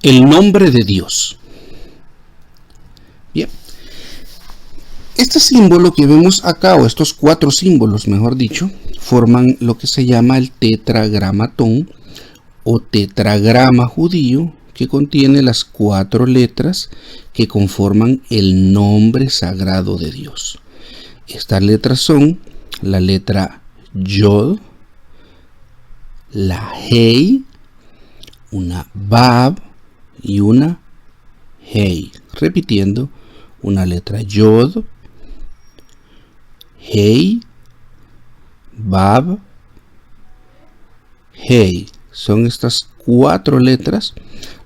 El nombre de Dios. Bien. Este símbolo que vemos acá, o estos 4 símbolos, mejor dicho, forman lo que se llama el tetragramatón o tetragrama judío, que contiene las 4 letras que conforman el nombre sagrado de Dios. Estas letras son la letra Yod, la Hei, una Bab y una Hei. Repitiendo, una letra Yod, Hei, Bab, Hei. Son estas 4 letras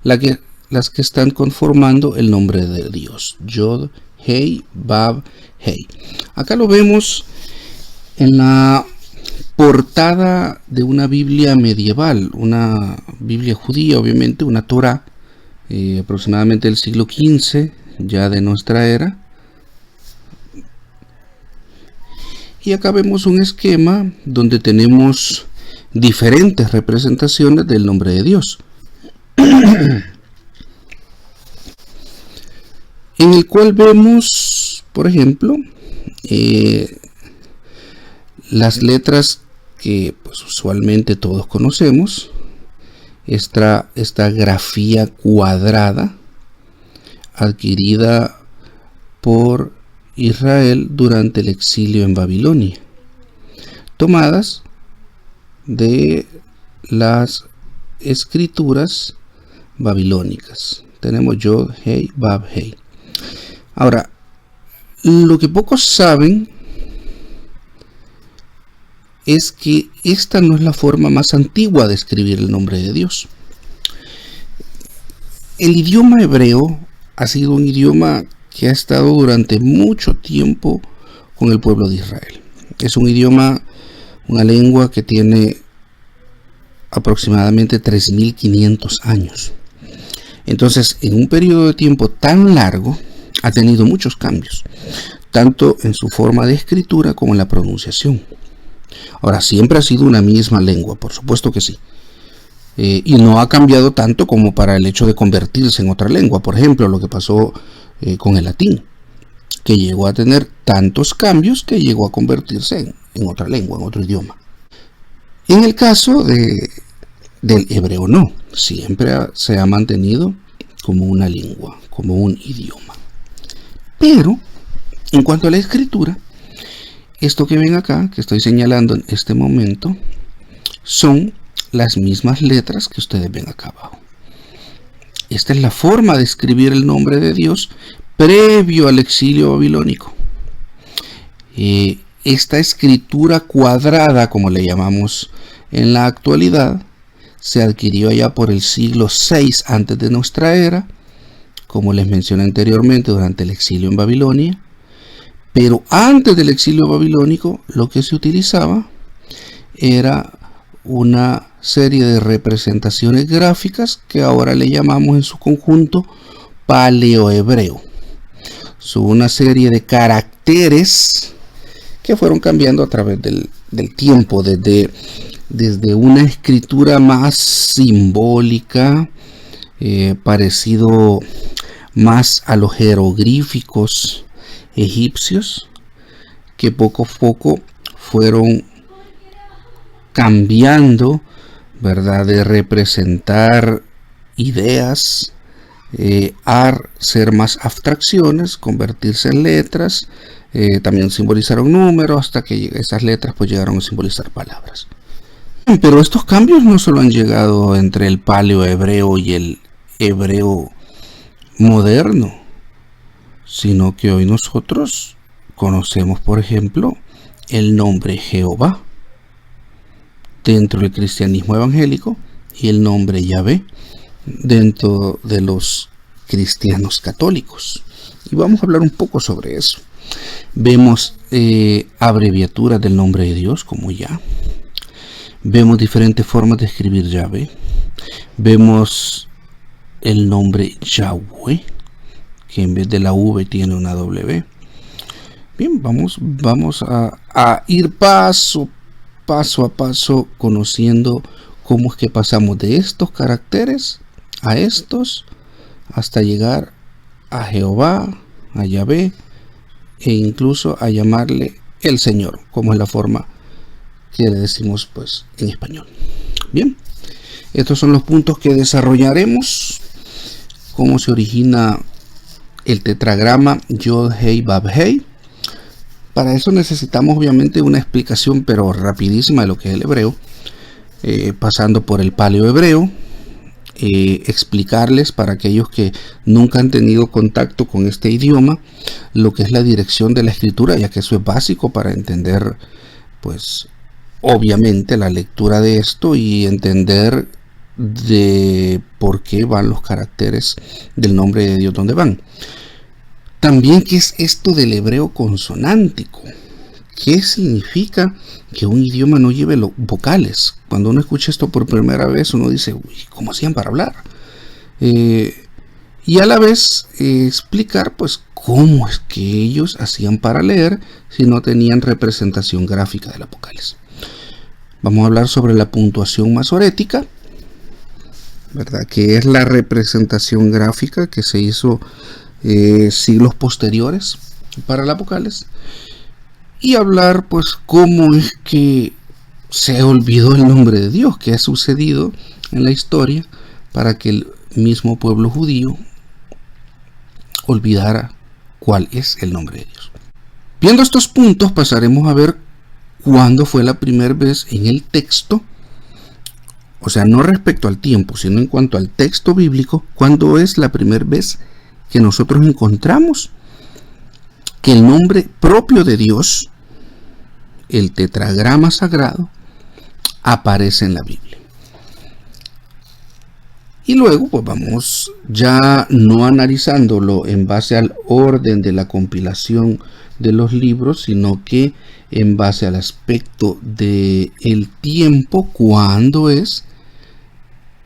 las que están conformando el nombre de Dios. Yod, Hei, Bab, Hei. Acá lo vemos en la portada de una Biblia medieval, una Biblia judía, obviamente, una Torá, aproximadamente del siglo XV, ya de nuestra era. Y acá vemos un esquema donde tenemos diferentes representaciones del nombre de Dios, en el cual vemos, por ejemplo, las letras que pues, usualmente todos conocemos, esta grafía cuadrada adquirida por Israel durante el exilio en Babilonia, tomadas de las escrituras babilónicas. Tenemos Yod, Hei, Bab, Hei. Ahora, lo que pocos saben es que esta no es la forma más antigua de escribir el nombre de Dios. El idioma hebreo ha sido un idioma que ha estado durante mucho tiempo con el pueblo de Israel. Es un idioma, una lengua que tiene aproximadamente 3.500 años. Entonces, en un periodo de tiempo tan largo, ha tenido muchos cambios, tanto en su forma de escritura como en la pronunciación. Ahora, siempre ha sido una misma lengua, por supuesto que sí. Y no ha cambiado tanto como para el hecho de convertirse en otra lengua. Por ejemplo, lo que pasó con el latín, que llegó a tener tantos cambios que llegó a convertirse en otra lengua, en otro idioma. En el caso del hebreo no, siempre se ha mantenido como una lengua, como un idioma. Pero, en cuanto a la escritura, esto que ven acá, que estoy señalando en este momento, son las mismas letras que ustedes ven acá abajo. Esta es la forma de escribir el nombre de Dios previo al exilio babilónico. Esta escritura cuadrada, como le llamamos en la actualidad, se adquirió allá por el siglo VI antes de nuestra era, como les mencioné anteriormente, durante el exilio en Babilonia. Pero antes del exilio babilónico, lo que se utilizaba era una serie de representaciones gráficas que ahora le llamamos en su conjunto paleohebreo. Son una serie de caracteres que fueron cambiando a través del tiempo, desde una escritura más simbólica, parecido más a los jeroglíficos egipcios, que poco a poco fueron cambiando, ¿verdad?, de representar ideas a ser más abstracciones, convertirse en letras, también simbolizaron números, hasta que esas letras pues llegaron a simbolizar palabras. Pero estos cambios no solo han llegado entre el paleohebreo y el hebreo moderno, sino que hoy nosotros conocemos, por ejemplo, el nombre Jehová dentro del cristianismo evangélico y el nombre Yahvé dentro de los cristianos católicos. Y vamos a hablar un poco sobre eso. Vemos abreviaturas del nombre de Dios como Yah. Vemos diferentes formas de escribir Yahvé. Vemos el nombre Yahweh, que en vez de la V tiene una W. Bien, vamos a ir paso a paso conociendo cómo es que pasamos de estos caracteres a estos hasta llegar a Jehová, a Yahvé, e incluso a llamarle el Señor, como es la forma que le decimos pues en español. Bien, estos son los puntos que desarrollaremos. Cómo se origina el tetragrama Yod Hei Vav Hei. Para eso necesitamos obviamente una explicación, pero rapidísima, de lo que es el hebreo, pasando por el paleohebreo, explicarles para aquellos que nunca han tenido contacto con este idioma lo que es la dirección de la escritura, ya que eso es básico para entender pues obviamente la lectura de esto y entender de por qué van los caracteres del nombre de Dios, donde van. También, ¿qué es esto del hebreo consonántico? ¿Qué significa que un idioma no lleve vocales? Cuando uno escucha esto por primera vez, uno dice, uy, ¿cómo hacían para hablar? Y a la vez explicar pues cómo es que ellos hacían para leer si no tenían representación gráfica de las vocales. Vamos a hablar sobre la puntuación masorética, ¿verdad? Que es la representación gráfica que se hizo siglos posteriores para las vocales. Y hablar pues cómo es que se olvidó el nombre de Dios, que ha sucedido en la historia para que el mismo pueblo judío olvidara cuál es el nombre de Dios. Viendo estos puntos, pasaremos a ver cuándo fue la primera vez en el texto, o sea, no respecto al tiempo, sino en cuanto al texto bíblico, cuándo es la primera vez que nosotros encontramos que el nombre propio de Dios, el tetragrama sagrado, aparece en la Biblia. Y luego pues vamos ya no analizándolo en base al orden de la compilación de los libros, sino que en base al aspecto del tiempo, cuando es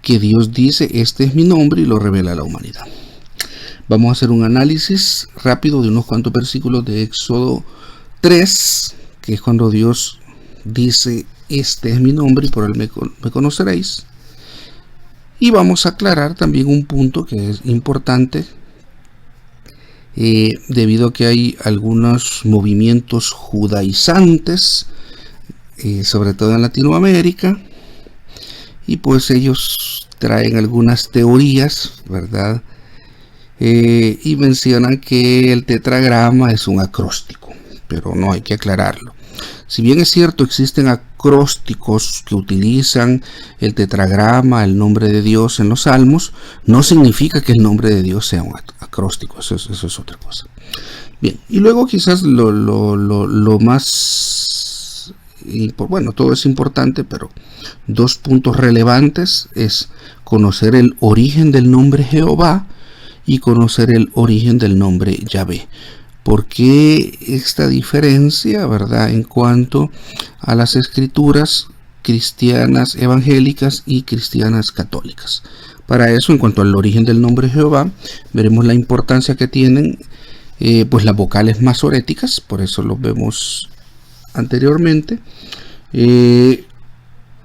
que Dios dice este es mi nombre y lo revela a la humanidad. Vamos a hacer un análisis rápido de unos cuantos versículos de Éxodo 3, que es cuando Dios dice este es mi nombre y por él me conoceréis. Y vamos a aclarar también un punto que es importante, debido a que hay algunos movimientos judaizantes, sobre todo en Latinoamérica, y pues ellos traen algunas teorías, ¿verdad? Y mencionan que el tetragrama es un acróstico, pero no, hay que aclararlo. Si bien es cierto, existen acrósticos que utilizan el tetragrama, el nombre de Dios en los salmos, no significa que el nombre de Dios sea un acróstico, eso es otra cosa. Bien, y luego quizás lo más, bueno, todo es importante, pero dos puntos relevantes es conocer el origen del nombre Jehová y conocer el origen del nombre Yahvé. ¿Por qué esta diferencia, verdad, en cuanto a las escrituras cristianas evangélicas y cristianas católicas? Para eso, en cuanto al origen del nombre Jehová, veremos la importancia que tienen pues las vocales masoréticas, por eso lo vemos anteriormente.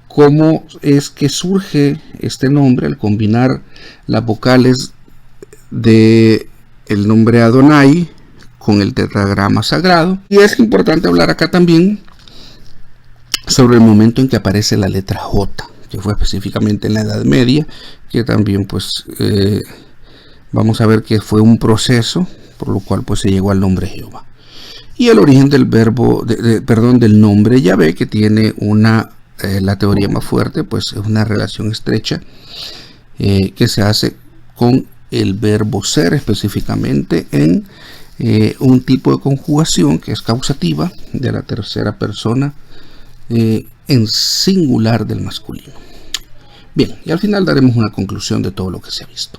Cómo es que surge este nombre al combinar las vocales de el nombre Adonai con el tetragrama sagrado. Y es importante hablar acá también sobre el momento en que aparece la letra J, que fue específicamente en la Edad Media, que también pues vamos a ver que fue un proceso por lo cual pues se llegó al nombre Jehová. Y el origen del verbo, del nombre Yahvé, que tiene la teoría más fuerte, pues es una relación estrecha que se hace con el verbo ser, específicamente en un tipo de conjugación que es causativa de la tercera persona en singular del masculino. Bien, y al final daremos una conclusión de todo lo que se ha visto.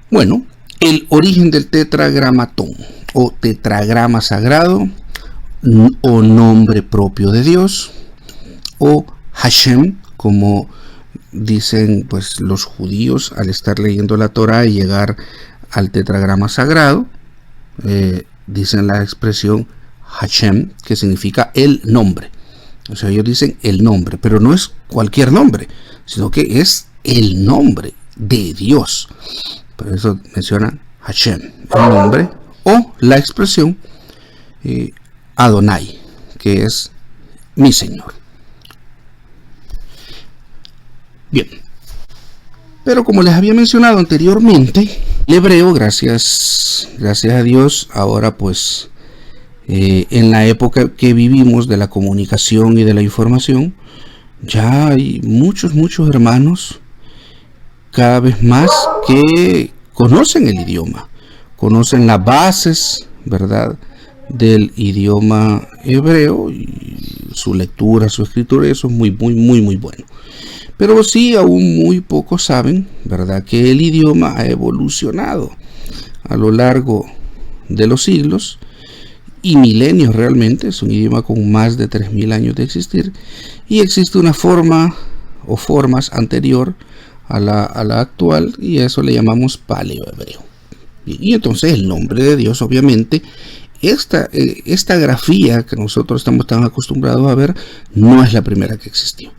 Bueno, el origen del tetragramatón o tetragrama sagrado o nombre propio de Dios o Hashem, como dicen pues los judíos al estar leyendo la Torá y llegar al tetragrama sagrado, dicen la expresión Hashem, que significa el nombre. O sea, ellos dicen el nombre, pero no es cualquier nombre, sino que es el nombre de Dios. Por eso mencionan Hashem, el nombre, o la expresión Adonai, que es mi Señor. Bien, pero como les había mencionado anteriormente, el hebreo, gracias a Dios, ahora pues en la época que vivimos de la comunicación y de la información, ya hay muchos hermanos cada vez más que conocen el idioma, conocen las bases, ¿verdad?, del idioma hebreo, y su lectura, su escritura, eso es muy bueno. Pero sí, aún muy pocos saben, ¿verdad?, que el idioma ha evolucionado a lo largo de los siglos y milenios. Realmente es un idioma con más de 3000 años de existir, y existe una forma o formas anterior a la actual, y a eso le llamamos paleohebreo. Y entonces el nombre de Dios, obviamente, esta grafía que nosotros estamos tan acostumbrados a ver, no es la primera que existió.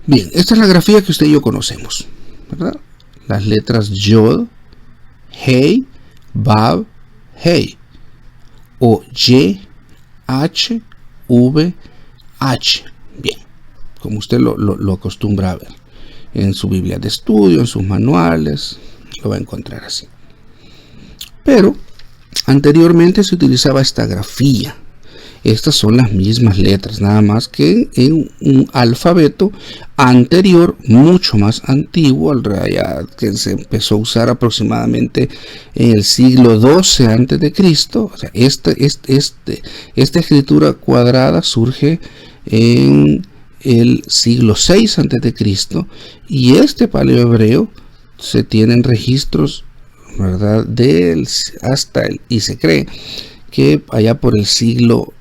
Bien, esta es la grafía que usted y yo conocemos, ¿verdad? Las letras Yod, Hei, Vav, Hei, o Y, H, V, H. Bien, como usted lo acostumbra a ver en su Biblia de estudio, en sus manuales, lo va a encontrar así. Pero anteriormente se utilizaba esta grafía. Estas son las mismas letras, nada más que en un alfabeto anterior, mucho más antiguo, que se empezó a usar aproximadamente en el siglo XII antes de Cristo. O sea, esta escritura cuadrada surge en el siglo VI antes de Cristo, y este paleohebreo se tienen registros, ¿verdad?, y se cree que allá por el siglo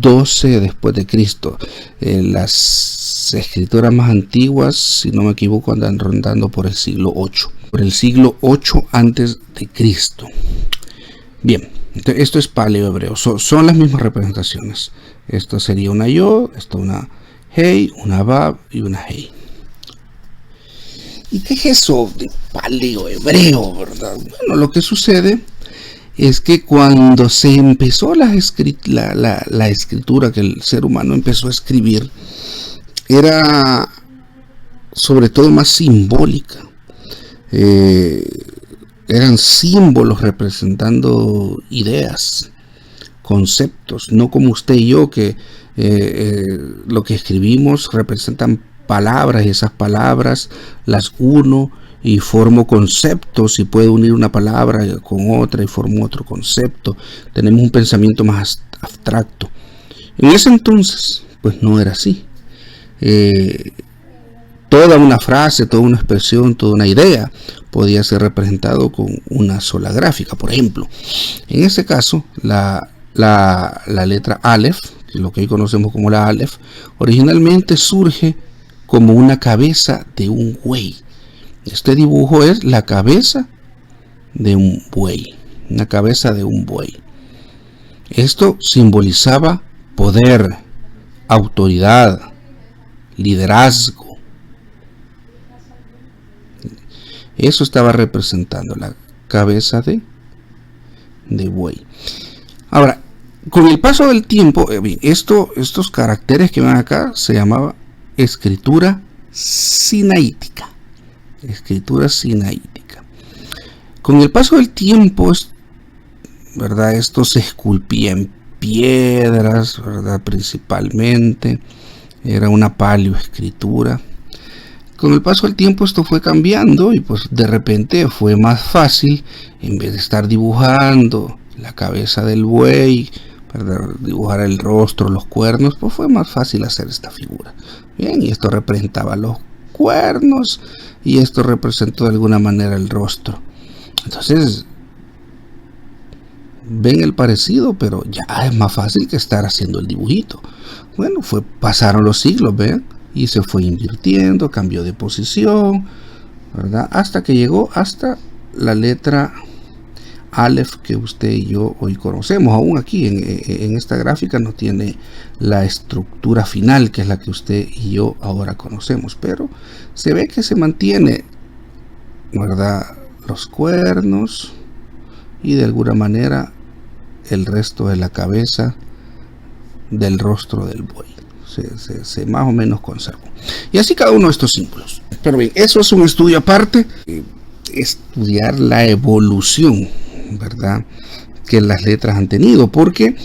XII después de Cristo. Las escrituras más antiguas, si no me equivoco, andan rondando por el siglo VIII antes de Cristo. Bien, entonces esto es paleohebreo, son las mismas representaciones. Esto sería una Yod, esto una Hei, una Vav y una Hei. ¿Y qué es eso de paleohebreo, verdad? Bueno, lo que sucede es que cuando se empezó la escritura, que el ser humano empezó a escribir, era sobre todo más simbólica. Eran símbolos representando ideas, conceptos, no como usted y yo, que lo que escribimos representan palabras, y esas palabras las uno y formo conceptos, y puedo unir una palabra con otra y formo otro concepto. Tenemos un pensamiento más abstracto. En ese entonces pues no era así. Toda una frase, toda una expresión, toda una idea podía ser representado con una sola gráfica. Por ejemplo, en este caso la letra Aleph, lo que hoy conocemos como la Aleph, originalmente surge como una cabeza de un buey. Este dibujo es la cabeza de un buey, una cabeza de un buey. Esto simbolizaba poder, autoridad, liderazgo. Eso estaba representando la cabeza de buey. Ahora, con el paso del tiempo, estos caracteres que ven acá se llamaba escritura sinaítica. Escritura sinaítica. Con el paso del tiempo, ¿verdad?, esto se esculpía en piedras, ¿verdad?, principalmente. Era una paleoescritura. Con el paso del tiempo esto fue cambiando, y pues de repente fue más fácil, en vez de estar dibujando la cabeza del buey, ¿verdad?, dibujar el rostro, los cuernos, pues fue más fácil hacer esta figura. Bien, y esto representaba los cuernos, y esto representó de alguna manera el rostro. Entonces, ven el parecido, pero ya es más fácil que estar haciendo el dibujito. Bueno, pasaron los siglos, ven, y se fue invirtiendo, cambió de posición, ¿verdad?, hasta que llegó hasta la letra Aleph que usted y yo hoy conocemos. Aún aquí en esta gráfica no tiene la estructura final, que es la que usted y yo ahora conocemos, pero se ve que se mantiene, ¿verdad?, los cuernos y de alguna manera el resto de la cabeza del rostro del buey. Se más o menos conservó. Y así cada uno de estos símbolos. Pero bien, eso es un estudio aparte. Estudiar la evolución, ¿verdad?, que las letras han tenido, porque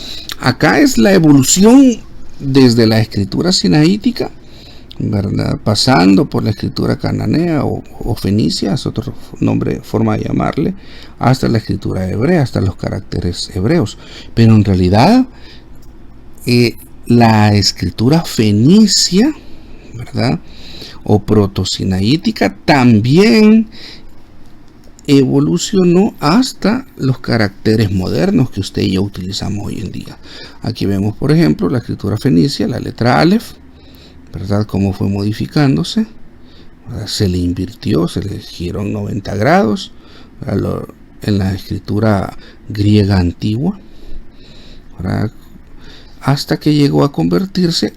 acá es la evolución desde la escritura sinaítica, ¿verdad?, pasando por la escritura cananea o fenicia, es otro nombre, forma de llamarle, hasta la escritura hebrea, hasta los caracteres hebreos. Pero en realidad la escritura fenicia, ¿verdad?, o protosinaítica también evolucionó hasta los caracteres modernos que usted y yo utilizamos hoy en día. Aquí vemos, por ejemplo, la escritura fenicia, la letra Aleph, ¿verdad?, cómo fue modificándose, ¿verdad?, se le invirtió, se le giró 90 grados, ¿verdad?, en la escritura griega antigua, ¿verdad?, hasta que llegó a convertirse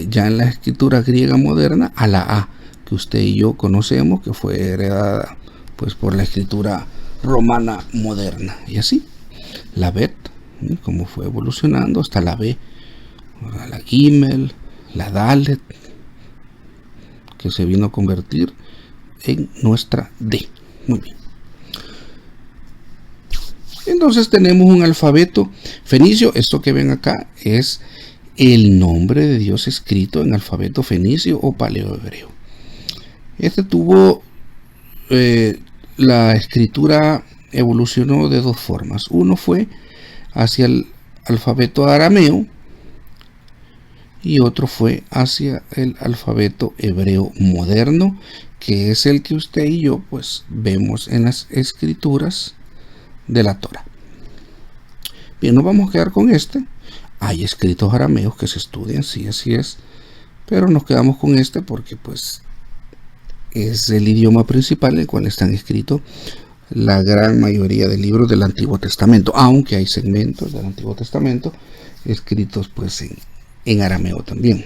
ya en la escritura griega moderna a la A que usted y yo conocemos, que fue heredada pues por la escritura romana moderna. Y así la Bet, como fue evolucionando hasta la B, la Gimel, la Dalet, que se vino a convertir en nuestra D. Muy bien. Entonces tenemos un alfabeto fenicio. Esto que ven acá es el nombre de Dios escrito en alfabeto fenicio o paleohebreo. Este tuvo la escritura evolucionó de dos formas. Uno fue hacia el alfabeto arameo y otro fue hacia el alfabeto hebreo moderno, que es el que usted y yo pues vemos en las escrituras de la Torah. Bien, nos vamos a quedar con este. Hay escritos arameos que se estudian, sí, así es, pero nos quedamos con este porque pues es el idioma principal en el cual están escritos la gran mayoría de libros del Antiguo Testamento, aunque hay segmentos del Antiguo Testamento escritos pues en arameo también.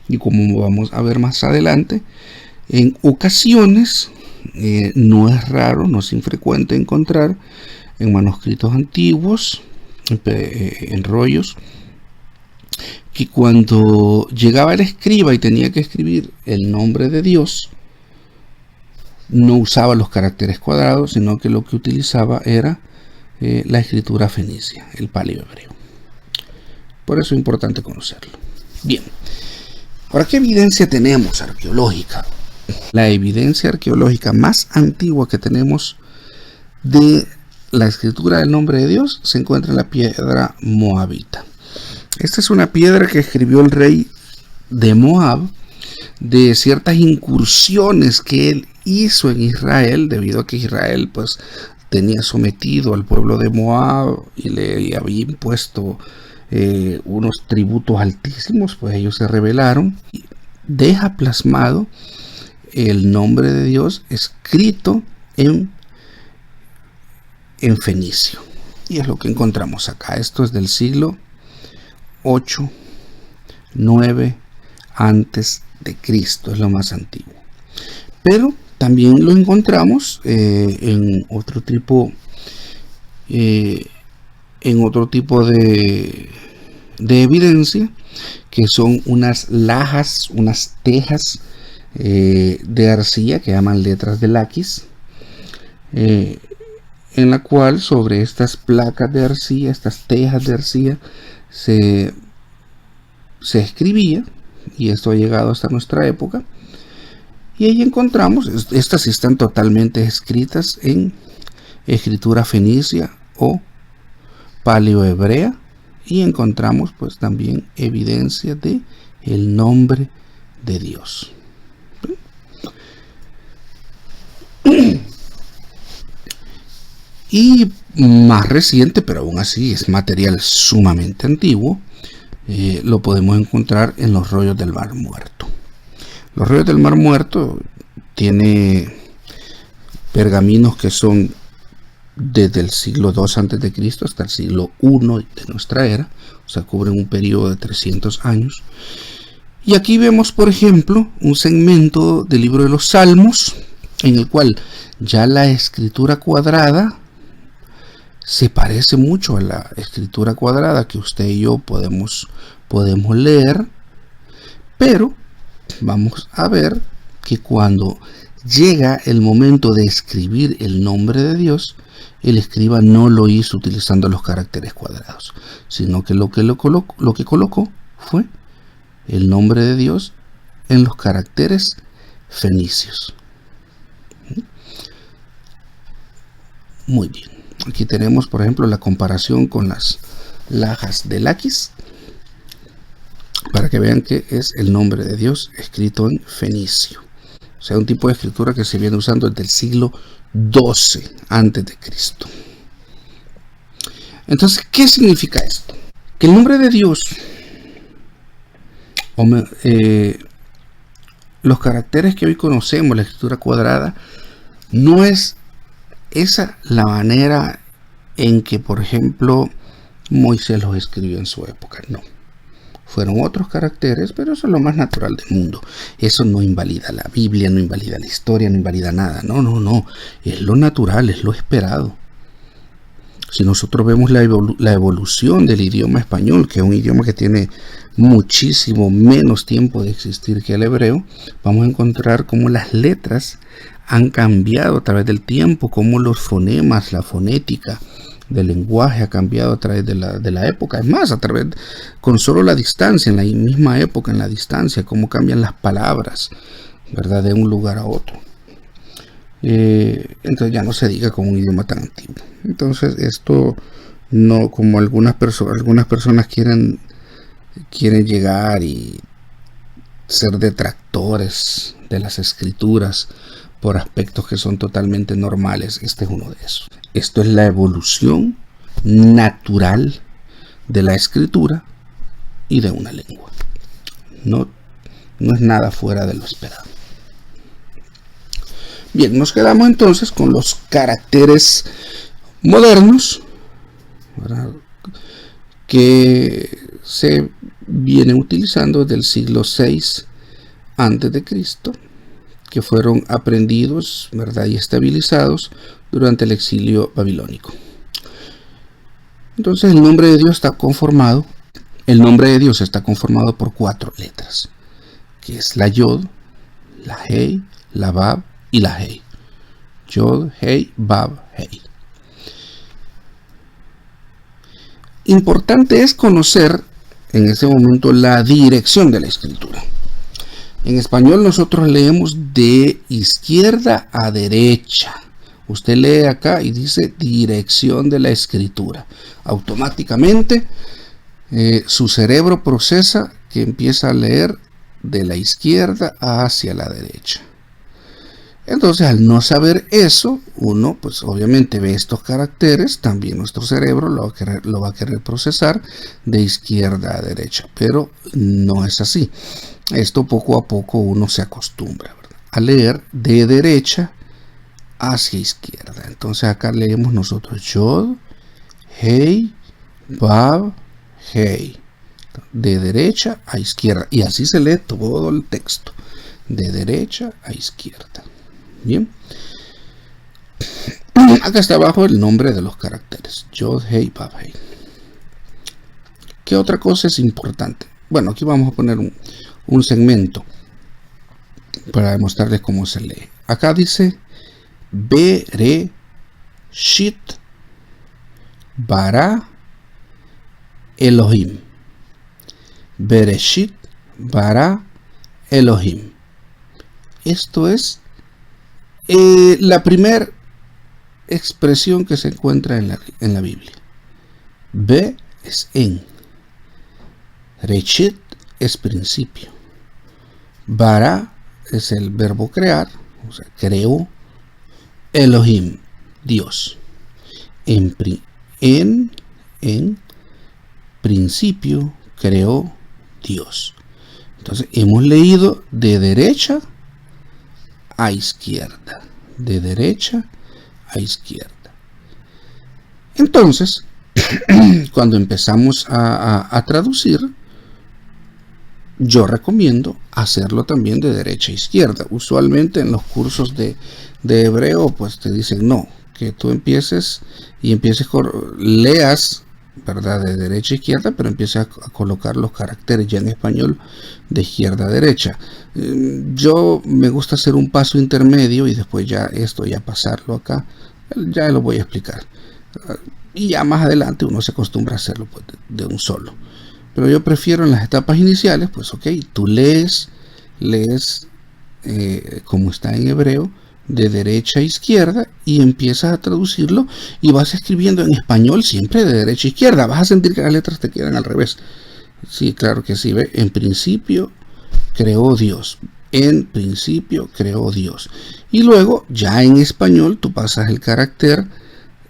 Y como vamos a ver más adelante, en ocasiones no es raro, no es infrecuente encontrar en manuscritos antiguos, en rollos, que cuando llegaba el escriba y tenía que escribir el nombre de Dios, no usaba los caracteres cuadrados, sino que lo que utilizaba era la escritura fenicia, el paleohebreo. Por eso es importante conocerlo. Bien, ¿ahora qué evidencia tenemos arqueológica? La evidencia arqueológica más antigua que tenemos de la escritura del nombre de Dios se encuentra en la piedra moabita. Esta es una piedra que escribió el rey de Moab de ciertas incursiones que él hizo en Israel, debido a que Israel pues tenía sometido al pueblo de Moab y le había impuesto unos tributos altísimos. Pues ellos se rebelaron y deja plasmado el nombre de Dios escrito en fenicio, y es lo que encontramos acá. Esto es del siglo 8, 9 antes de Cristo, es lo más antiguo. Pero también lo encontramos en otro tipo de evidencia, que son unas lajas, unas tejas de arcilla que llaman letras de laquis, en la cual sobre estas placas de arcilla, estas tejas de arcilla, se escribía, y esto ha llegado hasta nuestra época. Y ahí encontramos, estas están totalmente escritas en escritura fenicia o paleohebrea, y encontramos pues también evidencia de el nombre de Dios. Y más reciente, pero aún así es material sumamente antiguo, lo podemos encontrar en los rollos del Mar Muerto. Los rollos del Mar Muerto tiene pergaminos que son desde el siglo II a.C. hasta el siglo I de nuestra era, o sea, cubren un periodo de 300 años. Y aquí vemos, por ejemplo, un segmento del libro de los Salmos, en el cual ya la escritura cuadrada se parece mucho a la escritura cuadrada que usted y yo podemos leer, pero vamos a ver que cuando llega el momento de escribir el nombre de Dios, el escriba no lo hizo utilizando los caracteres cuadrados, sino que lo que colocó fue el nombre de Dios en los caracteres fenicios. Muy bien. Aquí tenemos, por ejemplo, la comparación con las lajas de Laquis, para que vean que es el nombre de Dios escrito en fenicio. O sea, un tipo de escritura que se viene usando desde el siglo XII a.C. Entonces, ¿qué significa esto? Que el nombre de Dios, los caracteres que hoy conocemos, la escritura cuadrada, no es esa la manera en que, por ejemplo, Moisés los escribió en su época. No. Fueron otros caracteres, pero eso es lo más natural del mundo. Eso no invalida la Biblia, no invalida la historia, no invalida nada. No. Es lo natural, es lo esperado. Si nosotros vemos la evolución del idioma español, que es un idioma que tiene muchísimo menos tiempo de existir que el hebreo, vamos a encontrar cómo las letras han cambiado a través del tiempo, cómo los fonemas, la fonética del lenguaje ha cambiado a través de la época. Es más, con solo la distancia, en la misma época, en la distancia, cómo cambian las palabras, ¿verdad?, de un lugar a otro. Entonces ya no se diga con un idioma tan antiguo. Entonces esto no, como algunas personas quieren llegar y ser detractores de las escrituras por aspectos que son totalmente normales. Este es uno de esos. Esto es la evolución natural de la escritura y de una lengua. No es nada fuera de lo esperado. Bien, nos quedamos entonces con los caracteres modernos, ¿verdad?, que se vienen utilizando desde el siglo VI a.C., que fueron aprendidos, ¿verdad?, y estabilizados durante el exilio babilónico. Entonces el nombre de Dios está conformado por 4 letras, que es la Yod, la Hei, la Bab y la Hei. Yod, Hei, Bab, Hei. Importante es conocer en ese momento la dirección de la escritura. En español nosotros leemos de izquierda a derecha. Usted lee acá y dice dirección de la escritura. Automáticamente su cerebro procesa que empieza a leer de la izquierda hacia la derecha. Entonces, al no saber eso, uno pues obviamente ve estos caracteres, también nuestro cerebro lo va a querer procesar de izquierda a derecha, pero no es así. Esto poco a poco uno se acostumbra, ¿verdad?, a leer de derecha hacia izquierda. Entonces acá leemos nosotros Yod, Hei, Bab, Hei, de derecha a izquierda, y así se lee todo el texto, de derecha a izquierda. Bien, acá está abajo el nombre de los caracteres, Yod, Hei, Bab, Hei. ¿Qué otra cosa es importante? Bueno, aquí vamos a poner un segmento para demostrarles cómo se lee. Acá dice Bereshit bara Elohim. Bereshit bara Elohim. Esto es la primera expresión que se encuentra en la Biblia. Be es en. Reshit es principio. Bara es el verbo crear, o sea, creó. Elohim, Dios. En principio creó Dios. Entonces hemos leído de derecha a izquierda. De derecha a izquierda. Entonces, cuando empezamos a traducir, yo recomiendo hacerlo también de derecha a izquierda. Usualmente en los cursos de hebreo, pues te dicen no, que tú empieces leas, ¿verdad?, de derecha a izquierda, pero empieces a colocar los caracteres ya en español de izquierda a derecha. Yo me gusta hacer un paso intermedio y después ya pasarlo acá. Ya lo voy a explicar. Y ya más adelante uno se acostumbra a hacerlo pues, de un solo. Pero yo prefiero en las etapas iniciales, pues ok, tú lees como está en hebreo, de derecha a izquierda, y empiezas a traducirlo y vas escribiendo en español siempre de derecha a izquierda. Vas a sentir que las letras te quedan al revés. Sí, claro que sí, ¿ve? En principio creó Dios. En principio creó Dios. Y luego, ya en español, tú pasas el carácter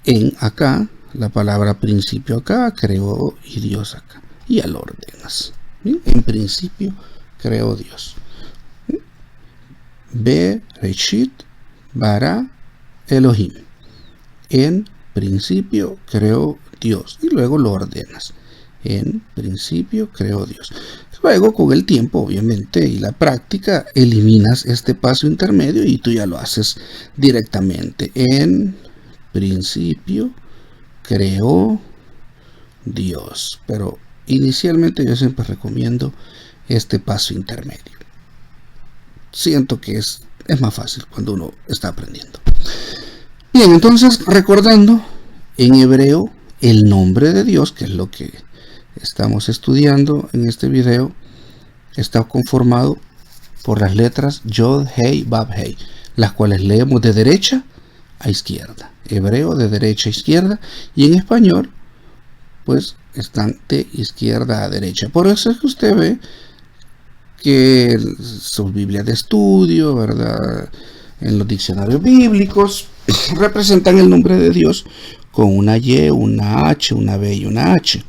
en acá, la palabra principio acá, creó y Dios acá. Y ya lo ordenas. ¿Bien? En principio creó Dios. Bereshit bara Elohim. En principio creó Dios. Y luego lo ordenas. En principio creó Dios. Luego, con el tiempo, obviamente, y la práctica, eliminas este paso intermedio y tú ya lo haces directamente. En principio creó Dios. Pero inicialmente yo siempre recomiendo este paso intermedio. Siento que es más fácil cuando uno está aprendiendo. Bien, entonces, recordando, en hebreo, el nombre de Dios, que es lo que estamos estudiando en este video, está conformado por las letras Yod, Hei, Vav, Hei, las cuales leemos de derecha a izquierda. Hebreo de derecha a izquierda, y en español pues están de izquierda a derecha. Por eso es que usted ve que sus Biblias de estudio, ¿verdad?, en los diccionarios bíblicos representan el nombre de Dios con una Y, una H, una B y una H.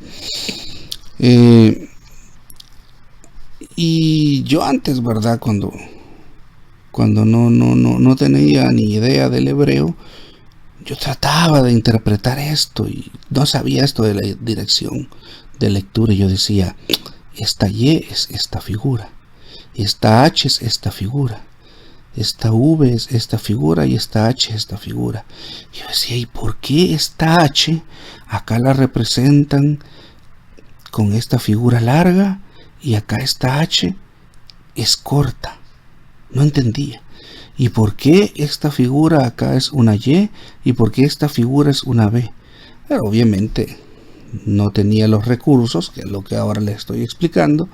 Y yo antes, ¿verdad?, cuando no tenía ni idea del hebreo, yo trataba de interpretar esto y no sabía esto de la dirección de lectura. Y yo decía, esta Y es esta figura, esta H es esta figura, esta V es esta figura y esta H es esta figura. Y yo decía, ¿y por qué esta H acá la representan con esta figura larga y acá esta H es corta? No entendía. ¿Y por qué esta figura acá es una Y y por qué esta figura es una B? Pero obviamente no tenía los recursos, que es lo que ahora les estoy explicando,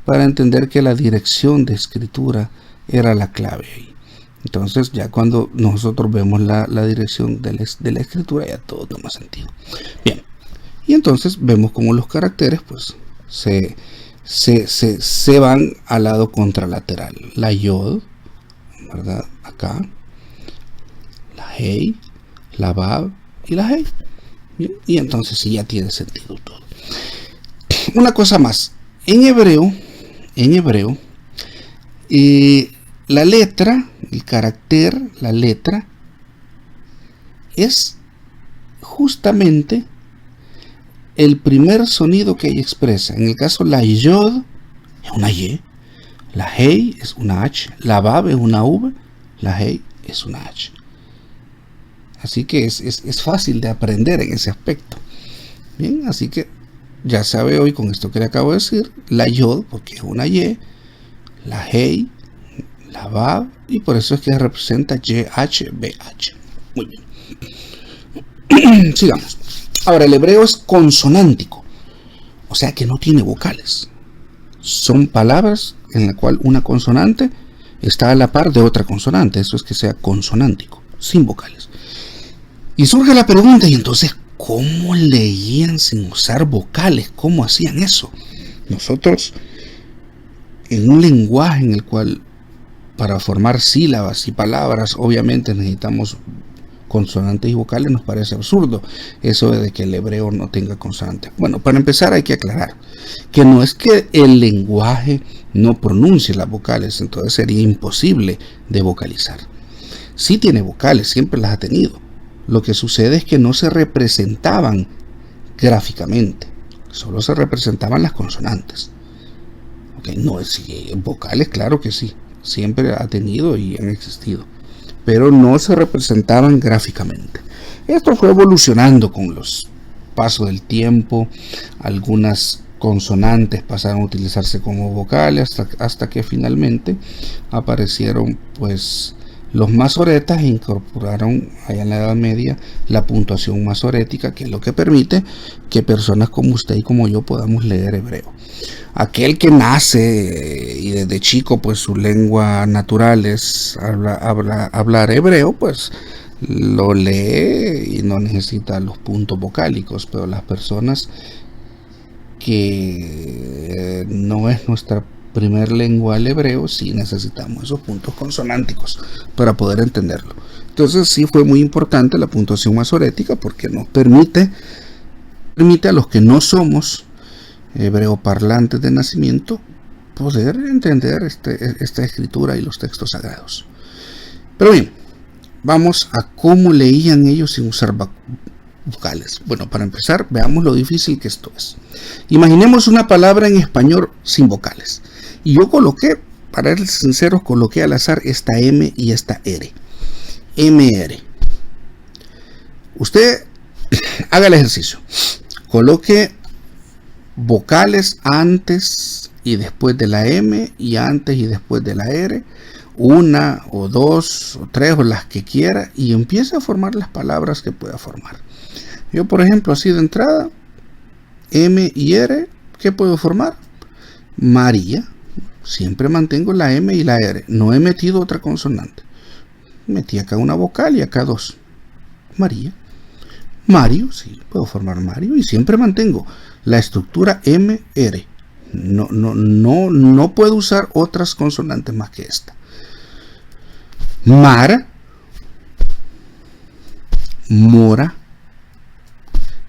para entender que la dirección de escritura era la clave ahí. Entonces ya cuando nosotros vemos la dirección de la escritura, ya todo toma sentido. Bien, y entonces vemos cómo los caracteres pues se van al lado contralateral. La Yod, ¿verdad?, acá, la Hei, la Vav y la Hei. Bien, y entonces sí, ya tiene sentido todo. Una cosa más, en hebreo, la letra, el carácter, la letra, es justamente el primer sonido que ella expresa. En el caso, la Yod es una Y, la Hei es una H, la Vav es una V, la Hei es una H. Así que es fácil de aprender en ese aspecto. Bien, así que ya sabe hoy con esto que le acabo de decir, la Yod, porque es una Y, la Hei, la Vav, y por eso es que representa YHBH. Muy bien. Sigamos. Ahora, el hebreo es consonántico, o sea que no tiene vocales. Son palabras en la cual una consonante está a la par de otra consonante. Eso es que sea consonántico, sin vocales. Y surge la pregunta, ¿y entonces cómo leían sin usar vocales? ¿Cómo hacían eso? Nosotros, en un lenguaje en el cual para formar sílabas y palabras obviamente necesitamos consonantes y vocales, nos parece absurdo eso de que el hebreo no tenga consonantes. Bueno, para empezar hay que aclarar que no es que el lenguaje no pronuncie las vocales, entonces sería imposible de vocalizar. Sí tiene vocales, siempre las ha tenido, Lo que sucede es que no se representaban gráficamente, solo se representaban las consonantes. Okay, no, sí, vocales, claro que sí, siempre ha tenido y han existido, pero no se representaban gráficamente. Esto fue evolucionando con los pasos del tiempo. Algunas consonantes pasaron a utilizarse como vocales hasta que finalmente aparecieron pues los masoretas e incorporaron allá en la Edad Media la puntuación masorética, que es lo que permite que personas como usted y como yo podamos leer hebreo. Aquel que nace y desde chico pues su lengua natural es hablar hebreo, pues lo lee y no necesita los puntos vocálicos, pero las personas que no es nuestra primer lengua el hebreo, sí necesitamos esos puntos consonánticos para poder entenderlo. Entonces sí fue muy importante la puntuación masorética, porque nos permite a los que no somos hebreo parlantes de nacimiento poder entender esta escritura y los textos sagrados. Pero bien, vamos a cómo leían ellos sin usar vocales. Bueno, para empezar, veamos lo difícil que esto es. Imaginemos una palabra en español sin vocales. Y yo coloqué, para ser sinceros, coloqué al azar esta M y esta R. MR. Usted haga el ejercicio. Coloque vocales antes y después de la M y antes y después de la R. Una o dos o tres o las que quiera, y empiece a formar las palabras que pueda formar. Yo, por ejemplo, así de entrada, M y R, ¿qué puedo formar? María. Siempre mantengo la M y la R. No he metido otra consonante. Metí acá una vocal y acá dos. María. Mario, sí, puedo formar Mario. Y siempre mantengo la estructura M-R. No puedo usar otras consonantes más que esta. Mar. Mora.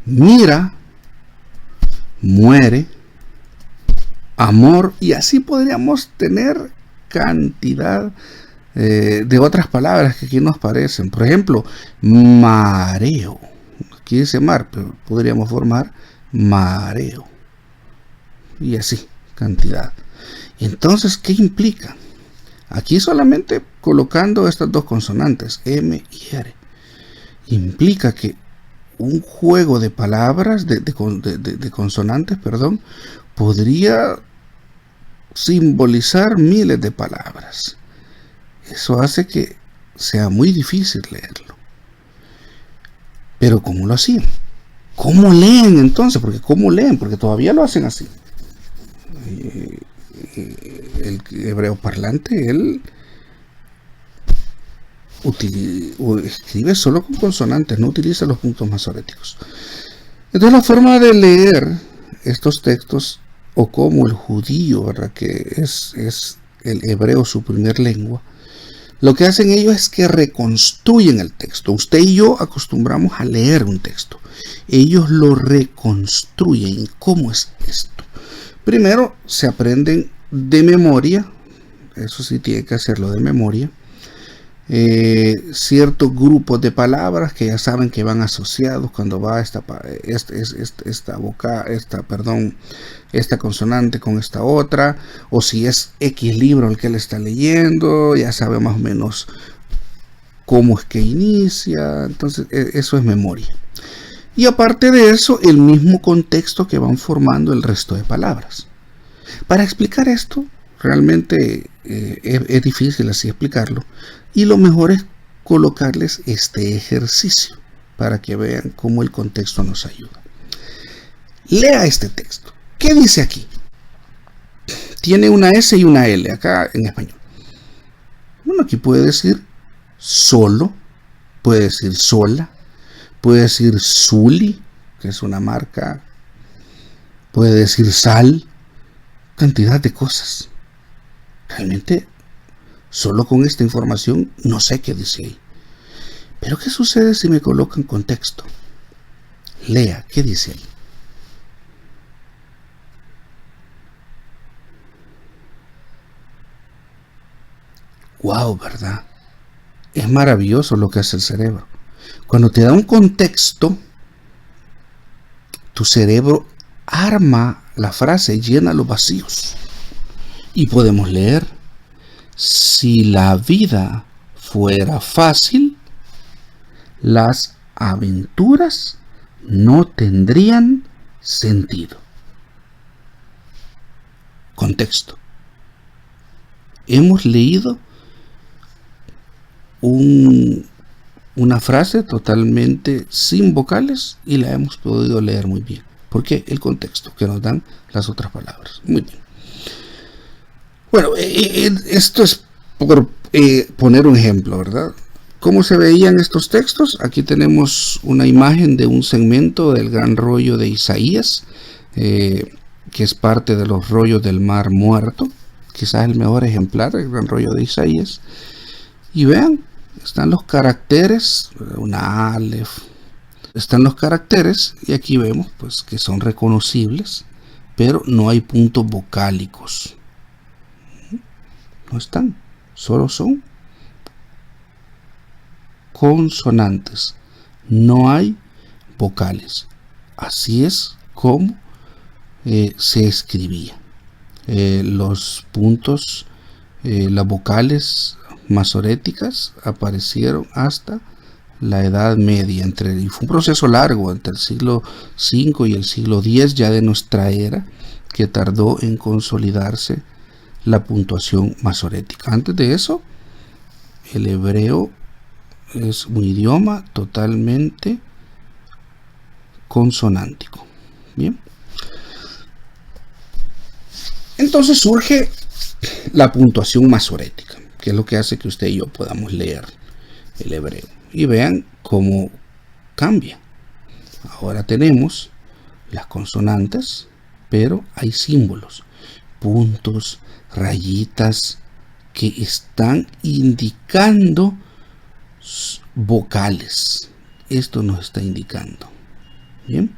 Mira. Muere. Amor, y así podríamos tener cantidad de otras palabras que aquí nos parecen. Por ejemplo, mareo. Aquí dice mar, pero podríamos formar mareo. Y así, cantidad. Entonces, ¿qué implica? Aquí solamente colocando estas dos consonantes, M y R, implica que un juego de palabras, de consonantes, perdón, podría simbolizar miles de palabras. Eso hace que sea muy difícil leerlo. Pero ¿cómo lo hacían? ¿Cómo leen entonces? ¿Cómo leen? Porque todavía lo hacen así. El hebreo parlante, él escribe solo con consonantes, no utiliza los puntos masoréticos. Entonces la forma de leer estos textos, o como el judío, ¿verdad?, que es el hebreo su primer lengua, lo que hacen ellos es que reconstruyen el texto. Usted y yo acostumbramos a leer un texto. Ellos lo reconstruyen. ¿Cómo es esto? Primero se aprenden de memoria, eso sí tiene que hacerlo de memoria, ciertos grupos de palabras que ya saben que van asociados cuando va esta consonante con esta otra, o si es X libro el que él está leyendo, ya sabe más o menos cómo es que inicia. Entonces eso es memoria. Y aparte de eso, el mismo contexto que van formando el resto de palabras. Para explicar esto, realmente es difícil así explicarlo, y lo mejor es colocarles este ejercicio para que vean cómo el contexto nos ayuda. Lea este texto. ¿Qué dice aquí? Tiene una S y una L acá en español. Bueno, aquí puede decir solo, puede decir sola, puede decir Zuli, que es una marca, puede decir sal, cantidad de cosas. Realmente, solo con esta información no sé qué dice ahí. Pero ¿qué sucede si me colocan contexto? Lea, ¿qué dice ahí? Wow, ¿verdad? Es maravilloso lo que hace el cerebro. Cuando te da un contexto, tu cerebro arma la frase, llena los vacíos. Y podemos leer: si la vida fuera fácil, las aventuras no tendrían sentido. Contexto. Hemos leído una frase totalmente sin vocales y la hemos podido leer muy bien. ¿Por qué? El contexto que nos dan las otras palabras. Muy bien. Bueno, esto es por poner un ejemplo, ¿verdad? ¿Cómo se veían estos textos? Aquí tenemos una imagen de un segmento del gran rollo de Isaías, que es parte de los rollos del Mar Muerto, quizás el mejor ejemplar del gran rollo de Isaías. Y vean, están los caracteres, una Aleph, están los caracteres, y aquí vemos pues que son reconocibles, pero no hay puntos vocálicos. No están, solo son consonantes, no hay vocales. Así es como se escribía. Los puntos, las vocales masoréticas aparecieron hasta la Edad Media, y fue un proceso largo entre el siglo V y el siglo X ya de nuestra era, que tardó en consolidarse la puntuación masorética. Antes de eso, el hebreo es un idioma totalmente consonántico. Bien. Entonces surge la puntuación masorética, que es lo que hace que usted y yo podamos leer el hebreo. Y vean cómo cambia. Ahora tenemos las consonantes, pero hay símbolos, puntos, rayitas, que están indicando vocales. Esto nos está indicando. Bien.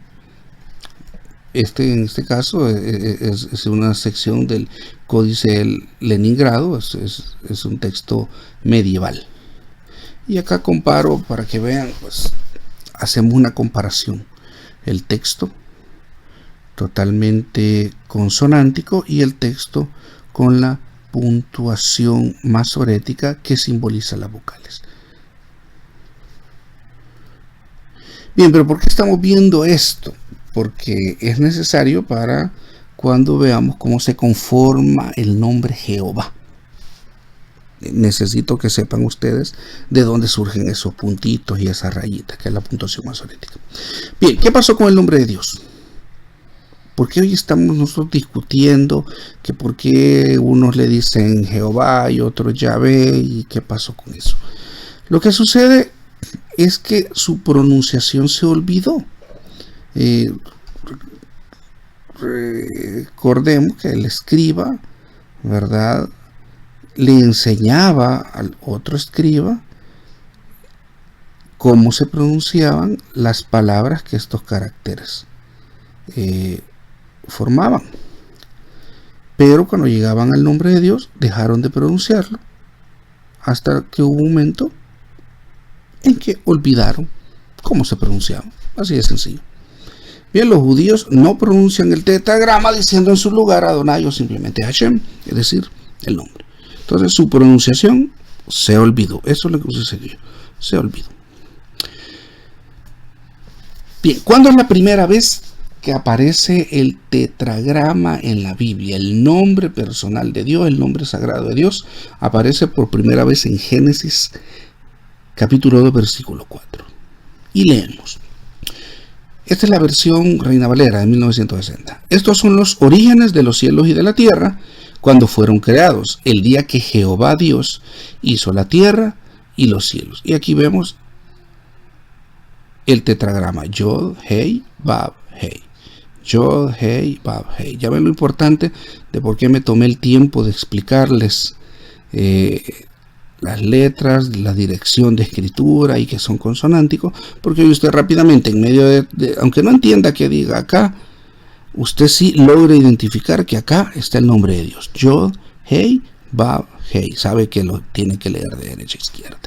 En este caso es una sección del Códice de Leningrado, es un texto medieval. Y acá comparo para que vean, pues hacemos una comparación. El texto totalmente consonántico y el texto con la puntuación masorética que simboliza las vocales. Bien, pero ¿por qué estamos viendo esto? Porque es necesario para cuando veamos cómo se conforma el nombre Jehová. Necesito que sepan ustedes de dónde surgen esos puntitos y esas rayitas, que es la puntuación masorética. Bien, ¿qué pasó con el nombre de Dios? ¿Por qué hoy estamos nosotros discutiendo que por qué unos le dicen Jehová y otros Yahvé, y qué pasó con eso? Lo que sucede es que su pronunciación se olvidó. Recordemos que el escriba, ¿verdad?, le enseñaba al otro escriba cómo se pronunciaban las palabras que estos caracteres formaban. Pero cuando llegaban al nombre de Dios, dejaron de pronunciarlo, hasta que hubo un momento en que olvidaron cómo se pronunciaban. Así de sencillo. Bien, los judíos no pronuncian el tetragrama diciendo en su lugar Adonai o simplemente Hashem, es decir, el nombre. Entonces su pronunciación se olvidó. Eso es lo que sucedió. Se olvidó. Bien, ¿cuándo es la primera vez que aparece el tetragrama en la Biblia? El nombre personal de Dios, el nombre sagrado de Dios, aparece por primera vez en Génesis capítulo 2, versículo 4. Y leemos. Esta es la versión Reina Valera de 1960. Estos son los orígenes de los cielos y de la tierra cuando fueron creados, el día que Jehová Dios hizo la tierra y los cielos. Y aquí vemos el tetragrama Yod, Hei, Bab, Hei. Yod, Hei, Bab, Hei. Ya ven lo importante de por qué me tomé el tiempo de explicarles las letras, la dirección de escritura y que son consonánticos, porque hoy usted rápidamente, en medio de aunque no entienda que diga acá, usted sí logra identificar que acá está el nombre de Dios. Yod, Hei, Bab, Hei. Sabe que lo tiene que leer de derecha a izquierda.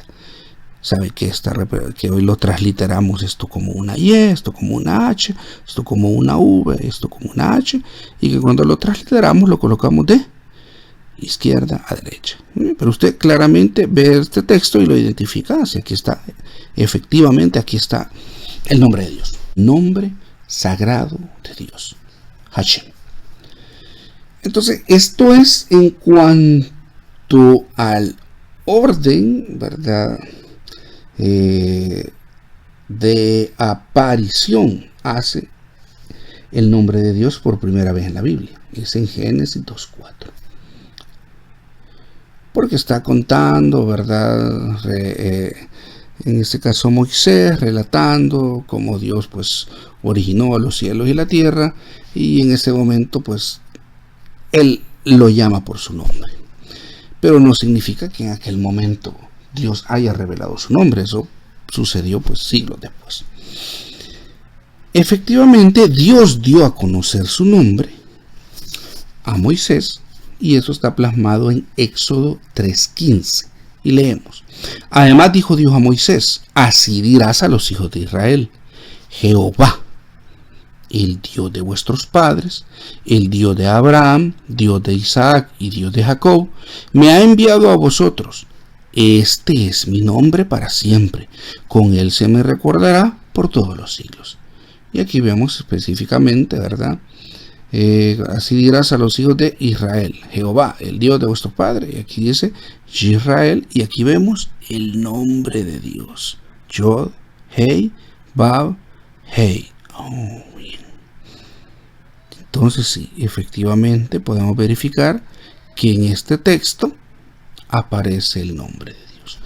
sabe que hoy lo transliteramos esto como una Y, esto como una H, esto como una V, esto como una H, y que cuando lo transliteramos lo colocamos de izquierda a derecha. Pero usted claramente ve este texto y lo identifica. Así aquí está, efectivamente aquí está el nombre de Dios, nombre sagrado de Dios, Hashem. Entonces esto es en cuanto al orden, ¿verdad?, de aparición hace el nombre de Dios por primera vez en la Biblia. Es en Génesis 2:4. Porque está contando, ¿verdad?, en este caso Moisés, relatando cómo Dios pues originó a los cielos y la tierra, y en ese momento pues él lo llama por su nombre. Pero no significa que en aquel momento Dios haya revelado su nombre. Eso sucedió pues siglos después. Efectivamente, Dios dio a conocer su nombre a Moisés, y eso está plasmado en Éxodo 3:15. Y leemos: además dijo Dios a Moisés, así dirás a los hijos de Israel: Jehová, el Dios de vuestros padres, el Dios de Abraham, Dios de Isaac y Dios de Jacob, me ha enviado a vosotros. Este es mi nombre para siempre, con él se me recordará por todos los siglos. Y aquí vemos específicamente, ¿verdad? Así dirás a los hijos de Israel: Jehová, el Dios de vuestros padres. Y aquí dice Israel, y aquí vemos el nombre de Dios: Yod, Hei, Vav, Hei. Bien. Entonces sí, efectivamente podemos verificar que en este texto aparece el nombre de Dios.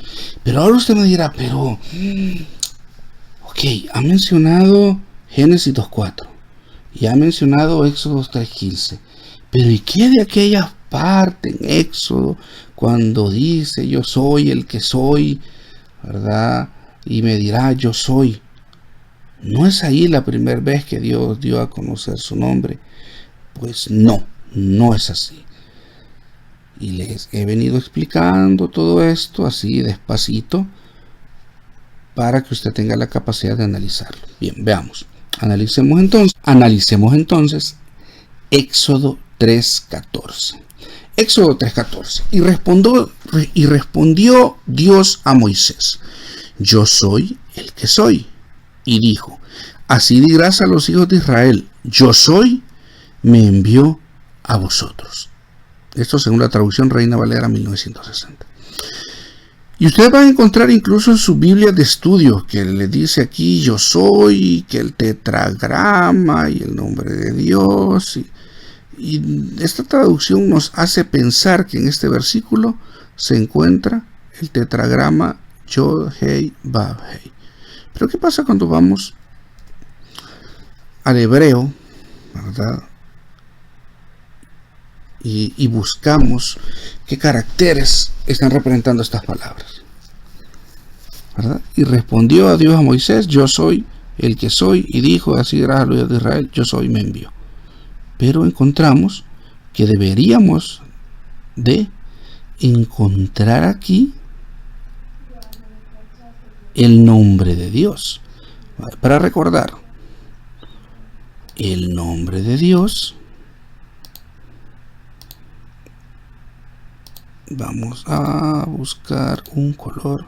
Pero ahora usted me dirá, pero ok, ha mencionado Génesis 2:4 y ha mencionado Éxodo 3:15, pero ¿y qué de aquella parte en Éxodo cuando dice yo soy el que soy, ¿verdad? Y me dirá yo soy. ¿No es ahí la primera vez que Dios dio a conocer su nombre? Pues no es así. Y les he venido explicando todo esto así despacito para que usted tenga la capacidad de analizarlo. Bien, veamos. Analicemos entonces Éxodo 3:14. Éxodo 3:14. Y respondió Dios a Moisés: yo soy el que soy. Y dijo: así dirás a los hijos de Israel: yo soy, me envió a vosotros. Esto según la traducción Reina Valera 1960. Y ustedes van a encontrar incluso en su Biblia de estudio que le dice aquí yo soy, que el tetragrama y el nombre de Dios. Y esta traducción nos hace pensar que en este versículo se encuentra el tetragrama Yod, Hei, Vav, Hei. Pero ¿qué pasa cuando vamos al hebreo, ¿verdad? Y buscamos qué caracteres están representando estas palabras, ¿verdad? Y respondió a Dios a Moisés: yo soy el que soy, y dijo: así dirás a los hijos de Israel: yo soy, me envió. Pero encontramos que deberíamos de encontrar aquí el nombre de Dios. Para recordar el nombre de Dios, vamos a buscar un color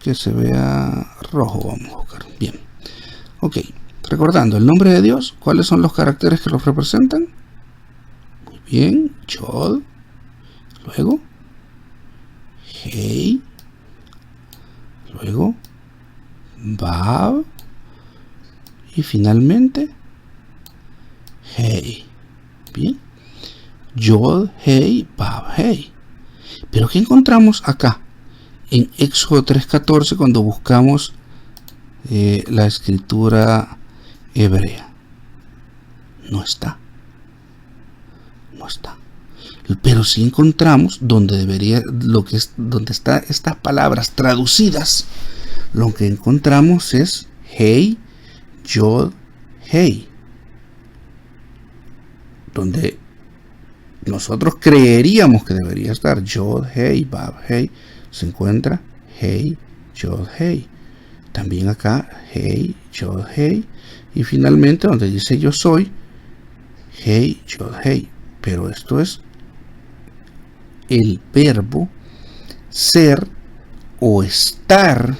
que se vea rojo. Vamos a buscar. Bien. Ok. Recordando el nombre de Dios, ¿cuáles son los caracteres que los representan? Muy bien. Yod. Luego. Hei. Luego. Vav. Y finalmente. Hei. Bien. Yod, Hei, Vav, Hei. Pero ¿qué encontramos acá? En Éxodo 3:14 cuando buscamos la escritura hebrea. No está. Pero sí encontramos donde están estas palabras traducidas. Lo que encontramos es Hei, Yod, Hei. Donde nosotros creeríamos que debería estar Yod, Hei, Vav, Hei, se encuentra Hei, Yod, Hey. También acá, Hey, Yod, Hey. Y finalmente donde dice yo soy, Hey, Yod, Hey. Pero esto es el verbo ser o estar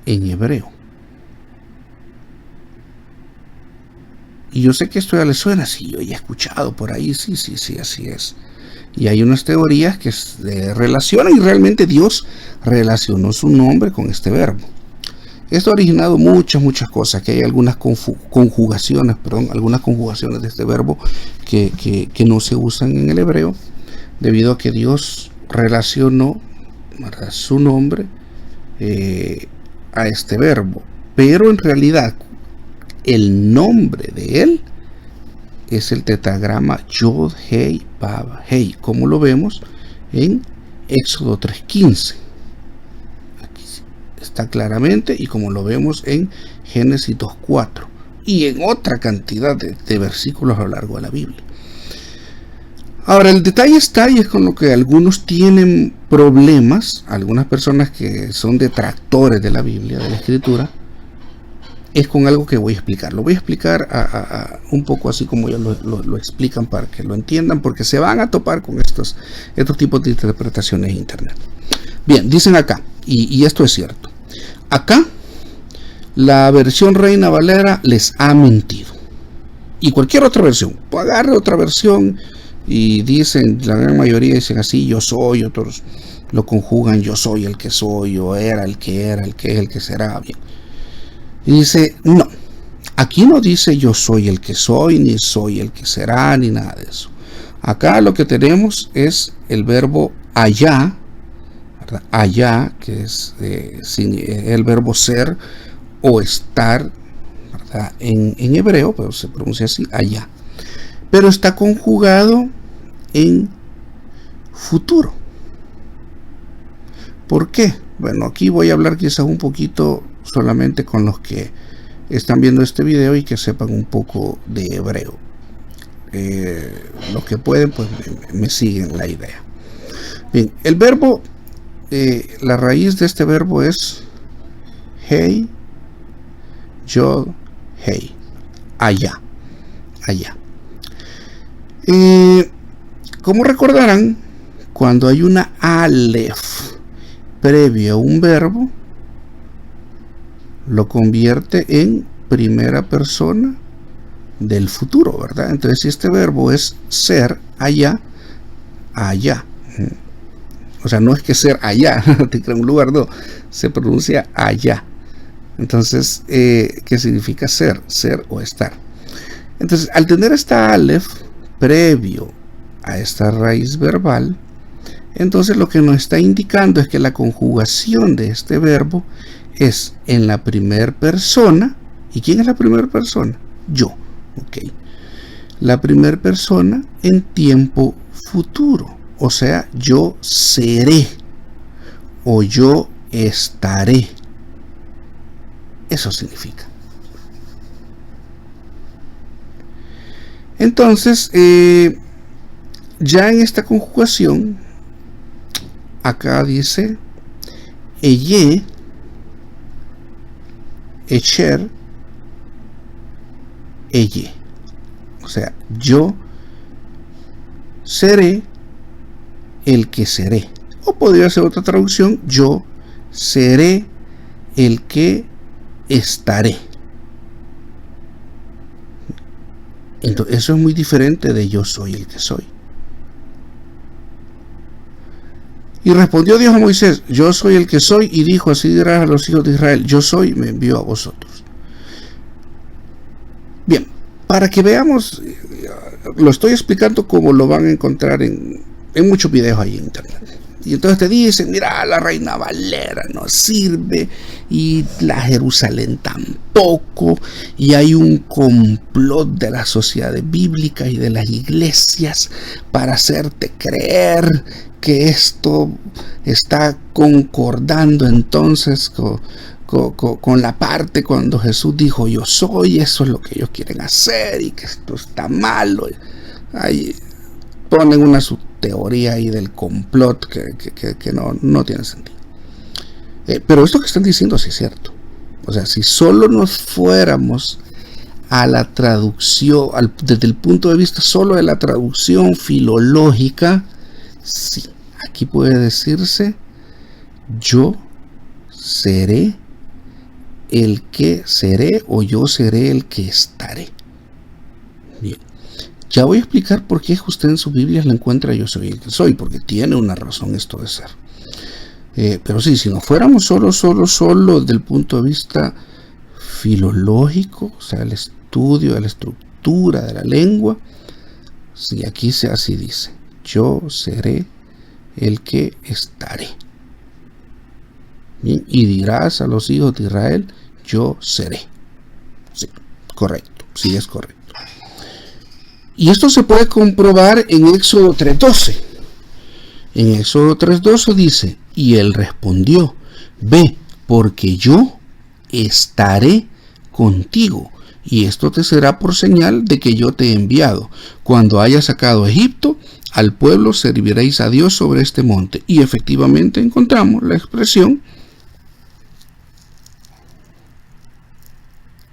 en hebreo. Y yo sé que esto ya le suena, sí, yo ya he escuchado por ahí, sí, así es. Y hay unas teorías que relacionan, y realmente Dios relacionó su nombre con este verbo. Esto ha originado muchas cosas, que hay algunas conjugaciones de este verbo que no se usan en el hebreo, debido a que Dios relacionó, ¿verdad?, su nombre a este verbo. Pero en realidad el nombre de él es el tetragrama Yod, Hei, Vav, Hei, como lo vemos en Éxodo 3:15. Aquí está claramente, y como lo vemos en Génesis 2:4 y en otra cantidad de versículos a lo largo de la Biblia. Ahora, el detalle está, y es con lo que algunos tienen problemas, algunas personas que son detractores de la Biblia, de la Escritura, es con algo que voy a explicar. Lo voy a explicar un poco así como ellos lo explican, para que lo entiendan, porque se van a topar con estos tipos de interpretaciones en internet. Bien, dicen acá, y esto es cierto. Acá, la versión Reina Valera les ha mentido. Y cualquier otra versión, pues agarre otra versión y dicen, la gran mayoría dicen así, yo soy, otros lo conjugan, yo soy el que soy, o era, el que es, el que será. Bien. Y dice, no, aquí no dice yo soy el que soy, ni soy el que será, ni nada de eso. Acá lo que tenemos es el verbo allá, ¿verdad? Allá, que es el verbo ser o estar, ¿verdad?, en hebreo, pero se pronuncia así, allá. Pero está conjugado en futuro. ¿Por qué? Bueno, aquí voy a hablar quizás un poquito solamente con los que están viendo este video y que sepan un poco de hebreo. Los que pueden, pues me siguen la idea. Bien, el verbo, la raíz de este verbo es Hey, Yod, Hey, allá. Como recordarán, cuando hay una Aleph previo a un verbo, lo convierte en primera persona del futuro, ¿verdad? Entonces, si este verbo es ser allá, o sea, no es que ser allá, en un lugar, no, se pronuncia allá. Entonces, ¿qué significa ser? Ser o estar. Entonces, al tener esta Aleph previo a esta raíz verbal, entonces lo que nos está indicando es que la conjugación de este verbo es en la primera persona. ¿Y quién es la primera persona? Yo. Ok. La primera persona en tiempo futuro. O sea, yo seré o yo estaré. Eso significa. Entonces, ya en esta conjugación, acá dice Eye, Echer, Eye. O sea, yo seré el que seré. O podría ser otra traducción, yo seré el que estaré. Entonces, eso es muy diferente de yo soy el que soy. Y respondió Dios a Moisés, yo soy el que soy, y dijo, así dirás a los hijos de Israel, yo soy, me envió a vosotros. Bien, para que veamos, lo estoy explicando como lo van a encontrar en muchos videos ahí en internet. Y entonces te dicen, mira, la Reina Valera no sirve, y la Jerusalén tampoco, y hay un complot de las sociedades bíblicas y de las iglesias para hacerte creer que esto está concordando entonces con la parte cuando Jesús dijo yo soy. Eso es lo que ellos quieren hacer, y que esto está malo. Ahí ponen una teoría ahí del complot que no tiene sentido. Pero esto que están diciendo sí es cierto. O sea, si solo nos fuéramos a la traducción, desde el punto de vista solo de la traducción filológica, sí, aquí puede decirse: yo seré el que seré, o yo seré el que estaré. Bien, ya voy a explicar por qué usted en su Biblia la encuentra yo soy el que soy, porque tiene una razón esto de ser. Pero sí, si nos fuéramos solo desde el punto de vista filológico, o sea, el estudio de la estructura de la lengua, sí, aquí así dice: yo seré el que estaré. Bien, y dirás a los hijos de Israel: yo seré. Sí, correcto, sí es correcto. Y esto se puede comprobar en Éxodo 3:12. En Éxodo 3:12 dice: y él respondió: ve, porque yo estaré contigo, y esto te será por señal de que yo te he enviado. Cuando hayas sacado a Egipto, al pueblo serviréis a Dios sobre este monte. Y efectivamente encontramos la expresión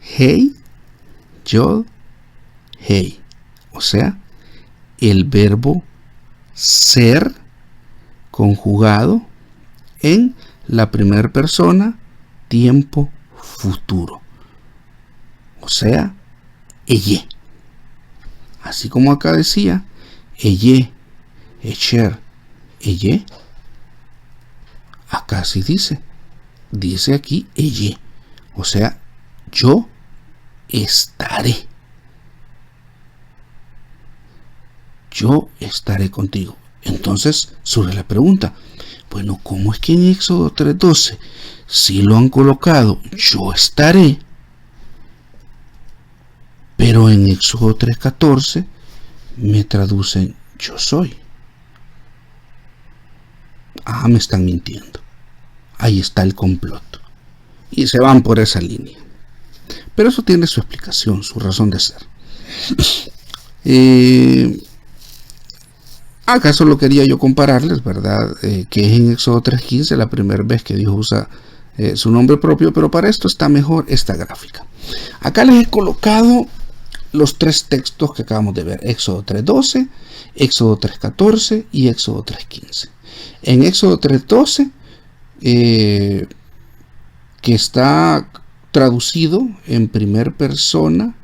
Hey, Yod, Hey. O sea, el verbo ser conjugado en la primera persona, tiempo futuro. O sea, eye. Así como acá decía, eye, echer, eye. Acá sí dice aquí eye. O sea, yo estaré. Yo estaré contigo. Entonces surge la pregunta: bueno, ¿cómo es que en Éxodo 3:12 sí lo han colocado yo estaré, pero en Éxodo 3:14 me traducen yo soy? Ah, me están mintiendo. Ahí está el complot. Y se van por esa línea. Pero eso tiene su explicación, su razón de ser. Acá solo quería yo compararles, ¿verdad? Que es en Éxodo 3:15 la primera vez que Dios usa su nombre propio, pero para esto está mejor esta gráfica. Acá les he colocado los tres textos que acabamos de ver: Éxodo 3:12, Éxodo 3:14 y Éxodo 3:15. En Éxodo 3:12, que está traducido en primera persona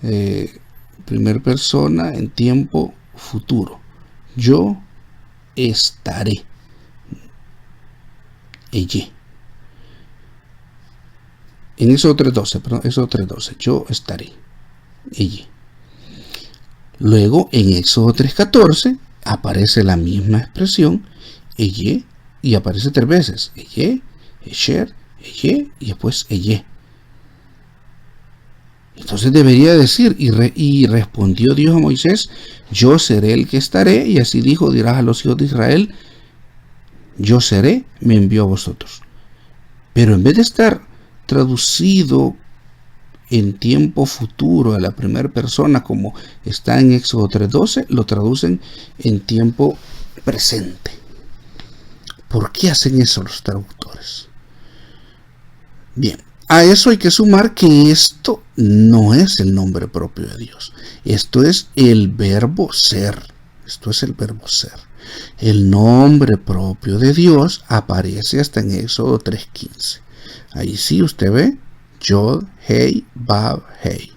en tiempo futuro: yo estaré. Ella. En Éxodo 3:12, yo estaré. Ella. Luego en Éxodo 3:14 aparece la misma expresión, ella, y aparece 3 veces: ella, esher, ella, y después ella. Entonces debería decir: y respondió Dios a Moisés: yo seré el que estaré, y así dijo: dirás a los hijos de Israel: yo seré, me envió a vosotros. Pero en vez de estar traducido en tiempo futuro a la primera persona como está en Éxodo 3:12, lo traducen en tiempo presente. ¿Por qué hacen eso los traductores? Bien, a eso hay que sumar que esto no es el nombre propio de Dios. Esto es el verbo ser. Esto es el verbo ser. El nombre propio de Dios aparece hasta en Éxodo 3:15. Ahí sí usted ve Yod, Hey, Bab, Hey.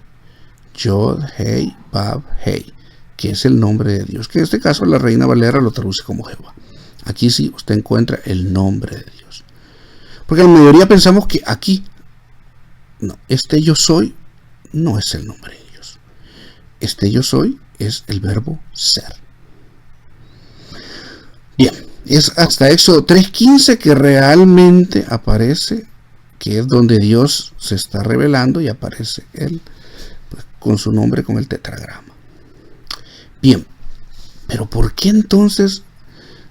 Yod, Hey, Bab, Hey, que es el nombre de Dios, que en este caso la Reina Valera lo traduce como Jehová. Aquí sí usted encuentra el nombre de Dios. Porque la mayoría pensamos que aquí, no, este yo soy no es el nombre de Dios. Este yo soy es el verbo ser. Bien, es hasta Éxodo 3:15 que realmente aparece, que es donde Dios se está revelando y aparece él pues, con su nombre, con el tetragrama. Bien, pero ¿por qué entonces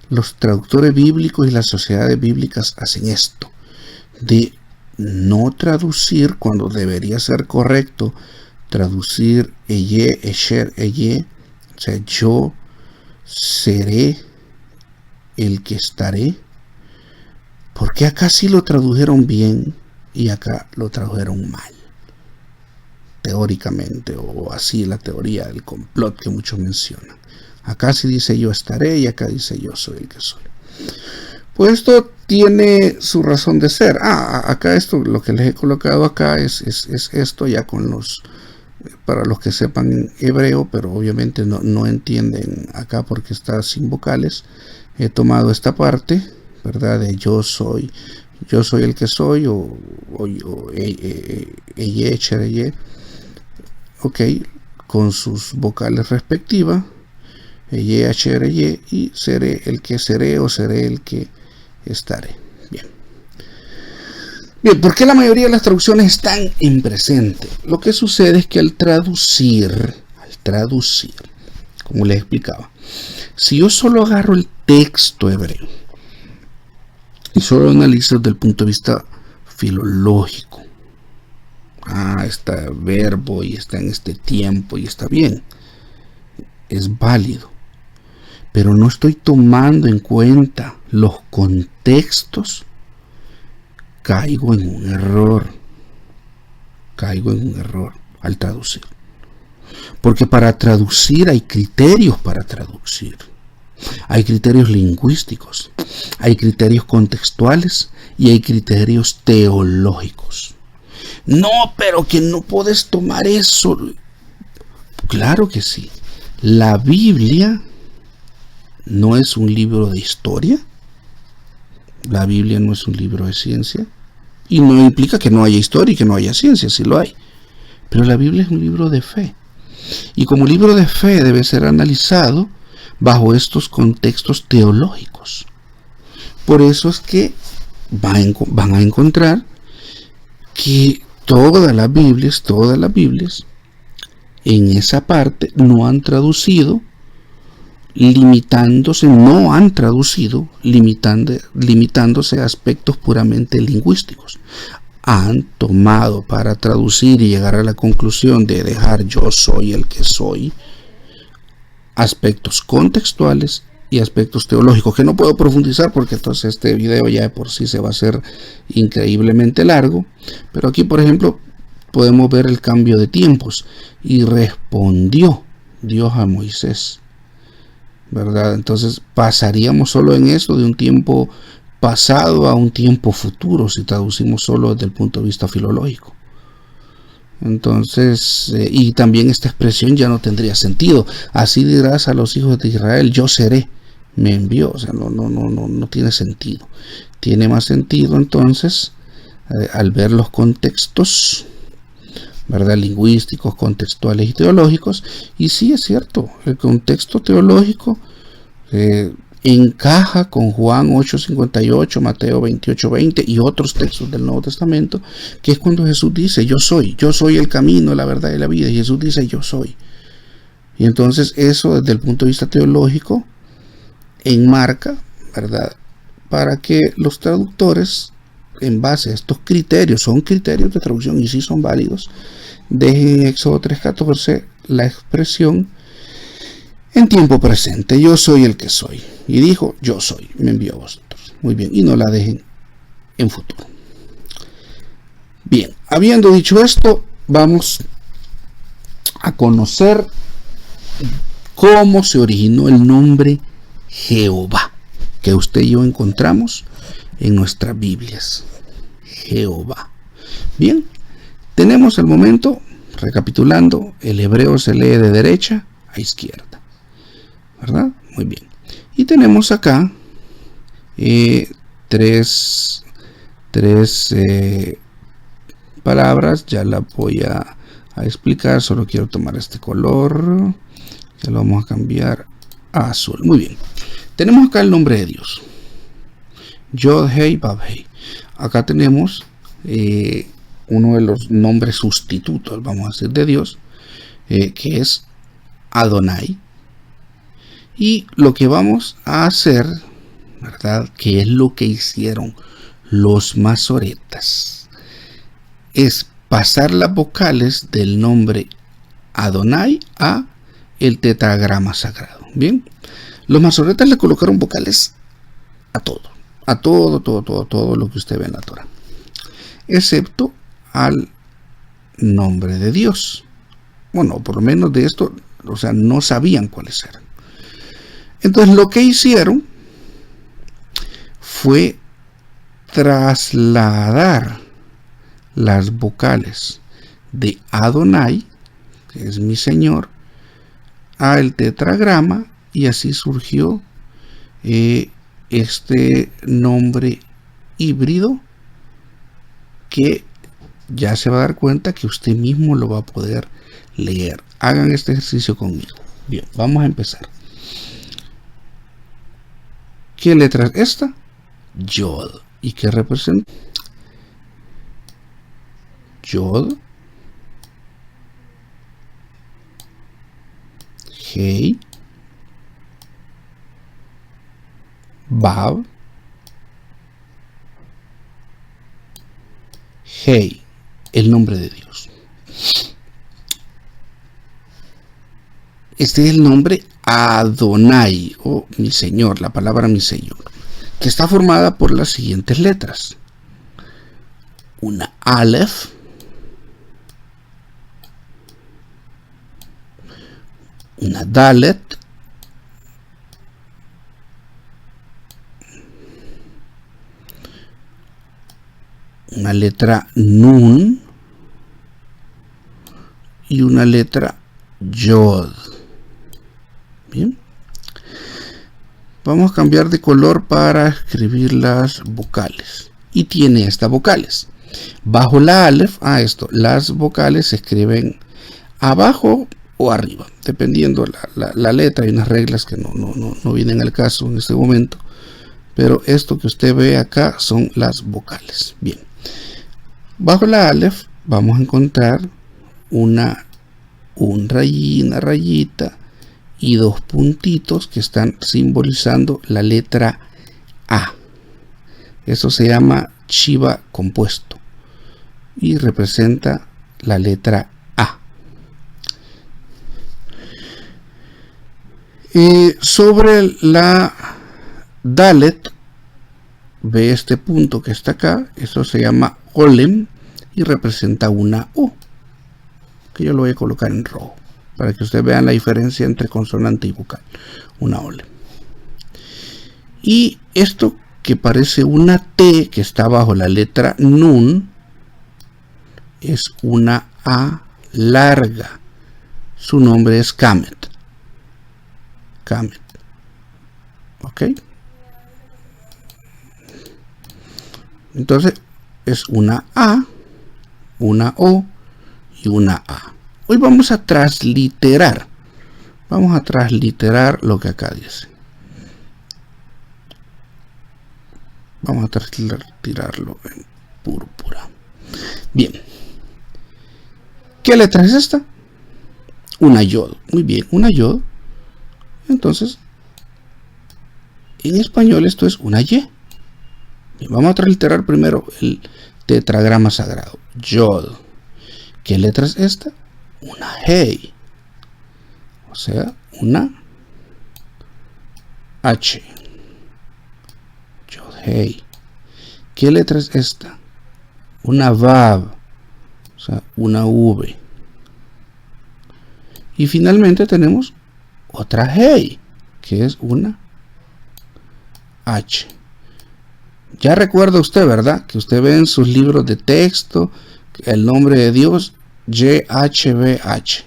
los traductores bíblicos y las sociedades bíblicas hacen esto? De no traducir cuando debería ser correcto, traducir eye, esher, eye, o sea, yo seré el que estaré, ¿Por qué acá sí lo tradujeron bien y acá lo tradujeron mal? Teóricamente, o así la teoría del complot que muchos mencionan. Acá sí dice yo estaré y acá dice yo soy el que soy. Pues esto tiene su razón de ser. Acá esto, lo que les he colocado acá es esto ya con los, para los que sepan hebreo, pero obviamente no entienden acá porque está sin vocales. He tomado esta parte, ¿verdad? De yo soy el que soy, o eye, chereye, ok, con sus vocales respectivas, eye, chereye, y seré el que seré o seré el que estaré. Bien, ¿por qué la mayoría de las traducciones están en presente? Lo que sucede es que al traducir, como les explicaba, si yo solo agarro el texto hebreo y solo analizo desde el punto de vista filológico, está verbo y está en este tiempo y está bien, es válido, pero no estoy tomando en cuenta los contextos, caigo en un error al traducir. Porque para traducir hay criterios para traducir. Hay criterios lingüísticos, hay criterios contextuales y hay criterios teológicos. No, pero que no puedes tomar eso. Claro que sí. La Biblia no es un libro de historia. La Biblia no es un libro de ciencia. Y no implica que no haya historia y que no haya ciencia, sí lo hay. Pero la Biblia es un libro de fe. Y como libro de fe debe ser analizado bajo estos contextos teológicos. Por eso es que van a encontrar que todas las Biblias, en esa parte no han traducido limitándose a aspectos puramente lingüísticos. Han tomado para traducir y llegar a la conclusión de dejar yo soy el que soy aspectos contextuales y aspectos teológicos que no puedo profundizar porque entonces este video ya de por sí se va a hacer increíblemente largo, pero aquí por ejemplo podemos ver el cambio de tiempos. Y respondió Dios a Moisés, ¿verdad? Entonces pasaríamos solo en eso de un tiempo pasado a un tiempo futuro si traducimos solo desde el punto de vista filológico. Entonces, y también esta expresión ya no tendría sentido. Así dirás a los hijos de Israel, yo seré, me envió. O sea, no tiene sentido. Tiene más sentido entonces al ver los contextos, ¿verdad? Lingüísticos, contextuales y teológicos. Y sí es cierto, el contexto teológico encaja con Juan 8:58, Mateo 28:20 y otros textos del Nuevo Testamento, que es cuando Jesús dice yo soy el camino, la verdad y la vida, y Jesús dice yo soy. Y entonces eso desde el punto de vista teológico enmarca, ¿verdad?, para que los traductores, en base a estos criterios, son criterios de traducción y sí son válidos, dejen en Éxodo 3:14 la expresión en tiempo presente, yo soy el que soy. Y dijo, yo soy, me envió a vosotros. Muy bien, y no la dejen en futuro. Bien, habiendo dicho esto, vamos a conocer cómo se originó el nombre Jehová, que usted y yo encontramos en nuestras Biblias. Jehová. Bien, tenemos al momento, recapitulando, el hebreo se lee de derecha a izquierda, ¿verdad? Muy bien. Y tenemos acá tres palabras. Ya la voy a explicar. Solo quiero tomar este color. Ya lo vamos a cambiar a azul. Muy bien. Tenemos acá el nombre de Dios. Yod, Hei, Vav, Hei. Acá tenemos uno de los nombres sustitutos, vamos a decir, de Dios, que es Adonai. Y lo que vamos a hacer, ¿verdad?, que es lo que hicieron los masoretas, es pasar las vocales del nombre Adonai a el tetragrama sagrado. Bien, los masoretas le colocaron vocales a todo. a todo lo que usted ve en la Torah, excepto al nombre de Dios. Bueno, por lo menos de esto, o sea, no sabían cuáles eran. Entonces lo que hicieron fue trasladar las vocales de Adonai, que es mi Señor, al tetragrama, y así surgió este nombre híbrido, que ya se va a dar cuenta que usted mismo lo va a poder leer. Hagan este ejercicio conmigo. Bien, vamos a empezar. ¿Qué letra es esta? Yod. ¿Y qué representa? Yod, Hei, Vav, Hei, el nombre de Dios. Este es el nombre Adonai, o mi Señor, la palabra mi Señor, que está formada por las siguientes letras: una Aleph, una Dalet, una letra Nun y una letra Yod. Bien, vamos a cambiar de color para escribir las vocales, y tiene estas vocales bajo la Aleph. Las vocales se escriben abajo o arriba, dependiendo la letra. Hay unas reglas que no vienen al caso en este momento, pero esto que usted ve acá son las vocales. Bien, bajo la Aleph vamos a encontrar una rayita y dos puntitos que están simbolizando la letra A. Eso se llama Shiva compuesto y representa la letra A. Sobre la Dalet, ve este punto que está acá, eso se llama Olem y representa una O, que yo lo voy a colocar en rojo para que ustedes vean la diferencia entre consonante y vocal. Una Olem. Y esto que parece una T que está bajo la letra Nun es una A larga. Su nombre es Kamet. ¿Ok? Entonces es una A, una O y una A. Hoy vamos a transliterar. Lo que acá dice. Vamos a transliterarlo en púrpura. Bien. ¿Qué letra es esta? Una Yod. Muy bien, una Yod. Entonces, en español esto es una Y. Bien, vamos a transliterar primero el tetragrama sagrado. Yod. ¿Qué letra es esta? Una Hei. O sea, una H. Yod Hei. ¿Qué letra es esta? Una Vav. O sea, una V. Y finalmente tenemos otra Hei, que es una H. Ya recuerda usted, ¿verdad? Que usted ve en sus libros de texto el nombre de Dios, YHWH.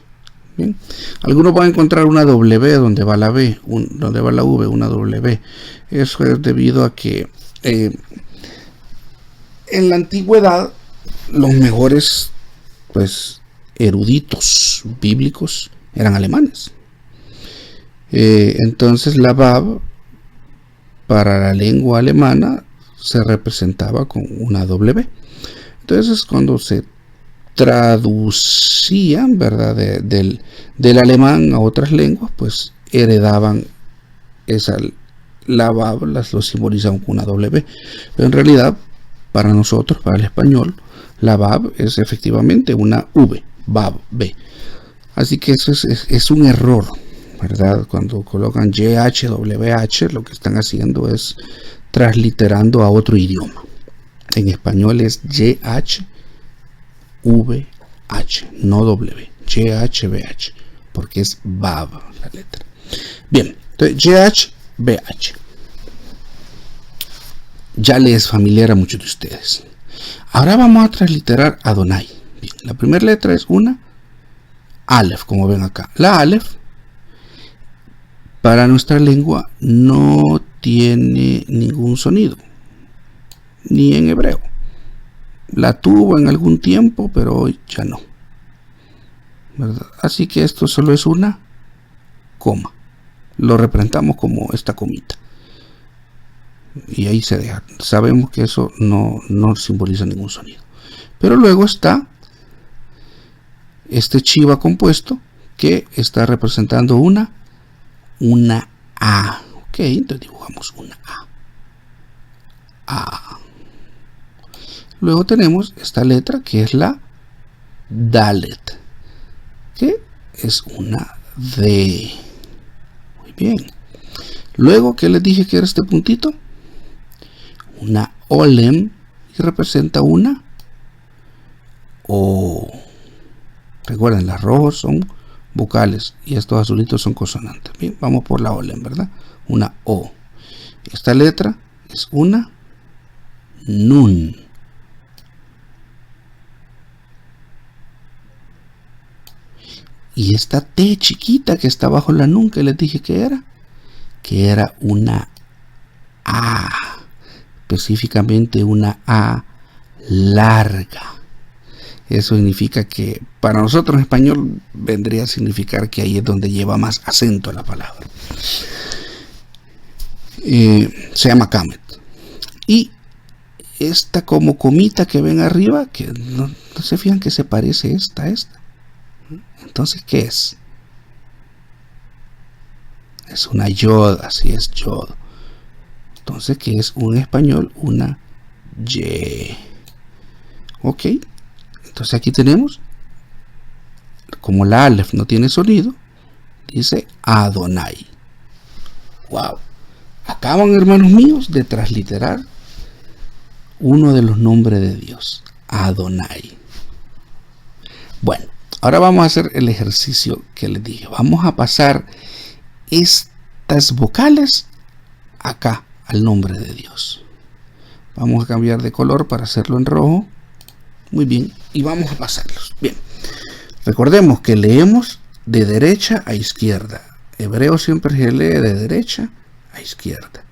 Bien. Algunos van a encontrar una W donde va la V, donde va la V, una W. Eso es debido a que en la antigüedad los mejores, pues, eruditos bíblicos eran alemanes. Entonces la Vav para la lengua alemana se representaba con una W. Entonces cuando se traducían, ¿verdad?, del alemán a otras lenguas, pues heredaban la Vav, lo simbolizaban con una W. Pero en realidad, para nosotros, para el español, la Vav es efectivamente una V, Vav, B. Así que eso es un error, ¿verdad? Cuando colocan YHWH, lo que están haciendo es transliterando a otro idioma. En español es YHVH, no W, YHVH, porque es BAV la letra. Bien, entonces YHVH. Ya les es familiar a muchos de ustedes. Ahora vamos a transliterar Adonai. Bien, la primera letra es una Aleph, como ven acá. La Aleph, para nuestra lengua, no tiene ningún sonido, ni en hebreo. La tuvo en algún tiempo, pero hoy ya no, ¿verdad? Así que esto solo es una coma. Lo representamos como esta comita. Y ahí se deja. Sabemos que eso no simboliza ningún sonido. Pero luego está este chiva compuesto que está representando una A. Ok, entonces dibujamos una A. Luego tenemos esta letra que es la Dalet, que es una D. Muy bien. Luego, ¿qué les dije que era este puntito? Una Olem, y representa una O. Recuerden, las rojos son vocales y estos azulitos son consonantes. Bien, vamos por la Olem, ¿verdad? Una O. Esta letra es una Nun. Y esta T chiquita que está bajo la Nun, que les dije que era una A. Específicamente una A larga. Eso significa que para nosotros en español vendría a significar que ahí es donde lleva más acento la palabra. Se llama Kamet. Y esta como comita que ven arriba, que no se fijan que se parece esta a esta. Entonces, ¿qué es? Es una yod, así es, yod. Entonces, ¿qué es en español? Una Y. Ok. Entonces aquí tenemos, como la Aleph no tiene sonido, dice Adonai. Wow. Acaban, hermanos míos, de transliterar uno de los nombres de Dios, Adonai. Bueno, ahora vamos a hacer el ejercicio que les dije. Vamos a pasar estas vocales acá al nombre de Dios. Vamos a cambiar de color para hacerlo en rojo. Muy bien, y vamos a pasarlos. Bien, recordemos que leemos de derecha a izquierda. Hebreo siempre se lee de derecha a izquierda.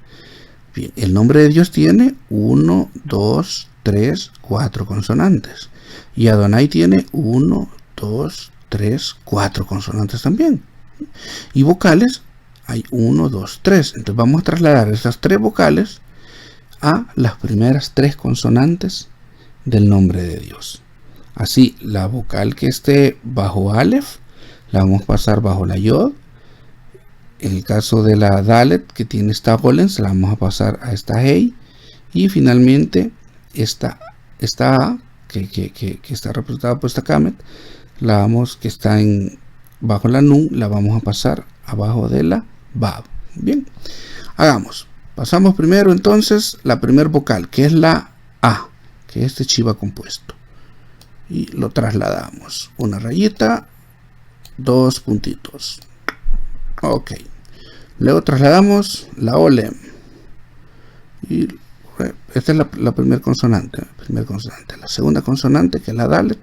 Bien, el nombre de Dios tiene 1, 2, 3, 4 consonantes. Y Adonai tiene 1, 2, 3, 4 consonantes también. Y vocales hay 1, 2, 3. Entonces vamos a trasladar esas 3 vocales a las primeras 3 consonantes del nombre de Dios. Así, la vocal que esté bajo Aleph la vamos a pasar bajo la Yod. En el caso de la Dalet, que tiene esta Golem, se la vamos a pasar a esta Hei. Y finalmente esta A que está representada por esta Kamet, que está bajo la Nun, la vamos a pasar abajo de la Bab. Bien, hagamos. Pasamos primero entonces la primer vocal, que es la A, que es este chiva compuesto. Y lo trasladamos. Una rayita, 2 puntitos. Ok. Luego trasladamos la Olem. Y esta es la primera consonante. La segunda consonante, que es la Dalet.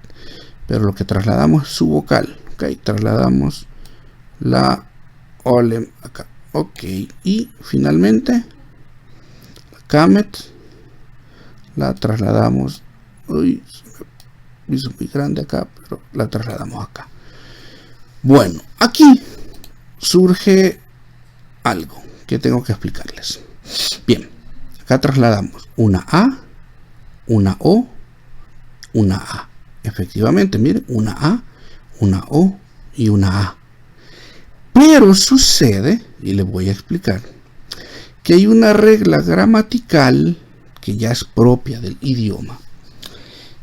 Pero lo que trasladamos es su vocal. Ok. Trasladamos la Olem acá. Ok. Y finalmente Kamet la trasladamos. Uy, se me hizo muy grande acá, pero la trasladamos acá. Bueno, aquí surge algo que tengo que explicarles. Bien, acá trasladamos una A, una O, una A. Efectivamente, miren, una A, una O y una A. Pero sucede, y les voy a explicar, que hay una regla gramatical que ya es propia del idioma,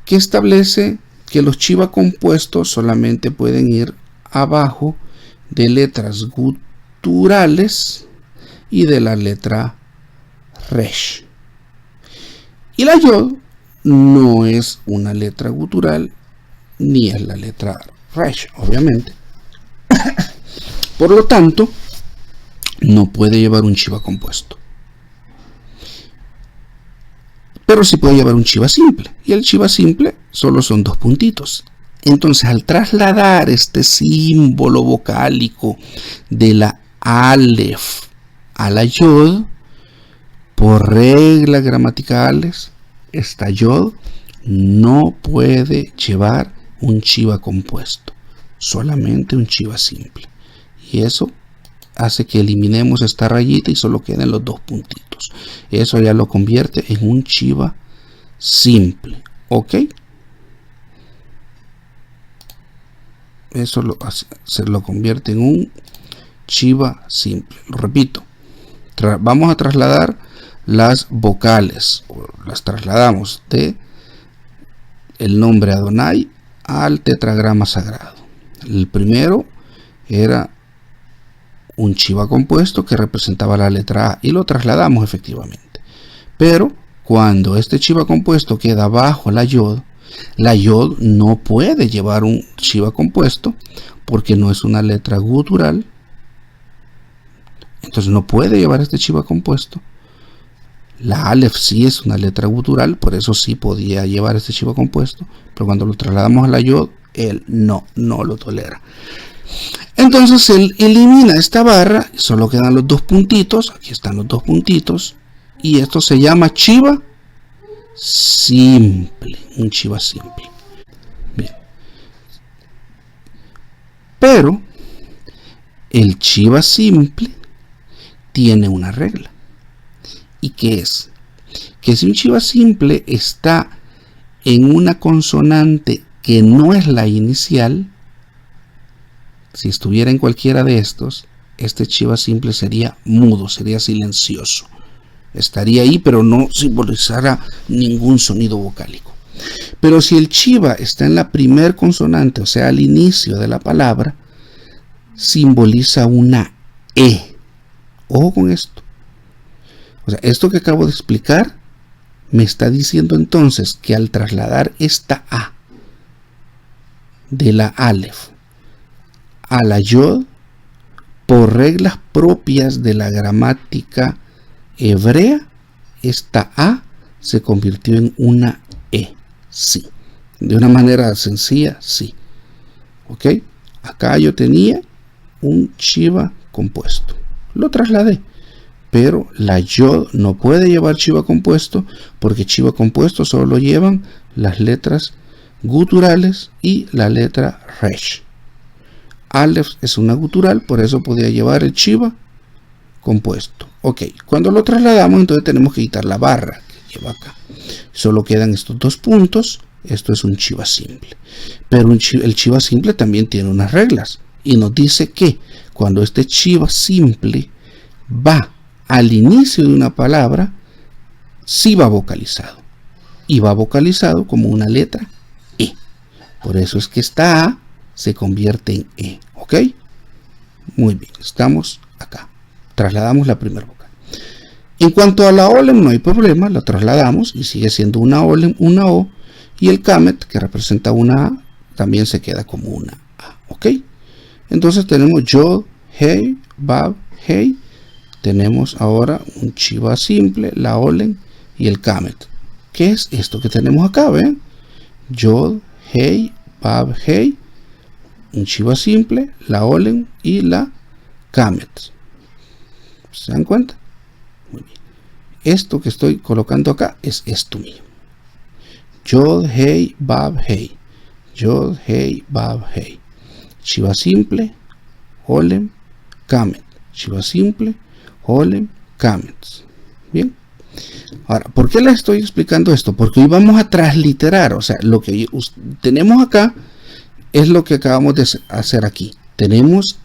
que establece que los chiva compuestos solamente pueden ir abajo de letras guturales y de la letra resh. Y la yod no es una letra gutural ni es la letra resh, obviamente. Por lo tanto, no puede llevar un shiva compuesto. Pero sí puede llevar un shiva simple. Y el shiva simple solo son 2 puntitos. Entonces, al trasladar este símbolo vocálico de la alef a la yod, por reglas gramaticales, esta yod no puede llevar un shiva compuesto, solamente un shiva simple. Y eso hace que eliminemos esta rayita y solo queden los 2 puntitos. Eso ya lo convierte en un shiva simple. ¿Ok? Eso se lo convierte en un shiva simple. Lo repito. Vamos a trasladar las vocales. Las trasladamos de el nombre Adonai al tetragrama sagrado. El primero era un shiva compuesto que representaba la letra A y lo trasladamos efectivamente. Pero cuando este shiva compuesto queda bajo la yod no puede llevar un shiva compuesto porque no es una letra gutural. Entonces no puede llevar este shiva compuesto. La alef sí es una letra gutural, por eso sí podía llevar este shiva compuesto, pero cuando lo trasladamos a la yod, él no lo tolera. Entonces él elimina esta barra, solo quedan los 2 puntitos, aquí están los 2 puntitos, y esto se llama shiva simple, un shiva simple. Bien. Pero el shiva simple tiene una regla. ¿Y qué es? Que si un shiva simple está en una consonante que no es la inicial, si estuviera en cualquiera de estos, este shiva simple sería mudo, sería silencioso. Estaría ahí, pero no simbolizará ningún sonido vocálico. Pero si el shiva está en la primer consonante, o sea, al inicio de la palabra, simboliza una E. Ojo con esto. O sea, esto que acabo de explicar me está diciendo entonces que al trasladar esta A de la alef a la yod, por reglas propias de la gramática hebrea, esta A se convirtió en una E. Sí. De una manera sencilla, sí. ¿Ok? Acá yo tenía un shiva compuesto. Lo trasladé. Pero la yod no puede llevar shiva compuesto porque shiva compuesto solo llevan las letras guturales y la letra resh. Alef es una gutural, por eso podía llevar el shiva compuesto. Ok, cuando lo trasladamos entonces tenemos que quitar la barra que lleva acá. Solo quedan estos 2 puntos. Esto es un shiva simple. Pero el shiva simple también tiene unas reglas. Y nos dice que cuando este shiva simple va al inicio de una palabra, sí va vocalizado. Y va vocalizado como una letra E. Por eso es que esta A se convierte en E. ¿Ok? Muy bien, estamos acá. Trasladamos la primera vocal. En cuanto a la olem, no hay problema, la trasladamos y sigue siendo una olem, una O. Y el kamet, que representa una A, también se queda como una A. ¿Ok? Entonces tenemos yod, hey, bab, hey. Tenemos ahora un shiva simple, la olem y el kamet. ¿Qué es esto que tenemos acá? ¿Ven? Yod, hey, bab, hey. Un shiva simple, la olem y la kamet. ¿Se dan cuenta? Muy bien. Esto que estoy colocando acá es esto mío. Yod, hey, bab, hey. Yod, hey, bab, hey. Shiva simple, olem, kamet. Shiva simple, olem, kamet. Bien. Ahora, ¿por qué les estoy explicando esto? Porque hoy vamos a transliterar. O sea, lo que tenemos acá es lo que acabamos de hacer aquí. Tenemos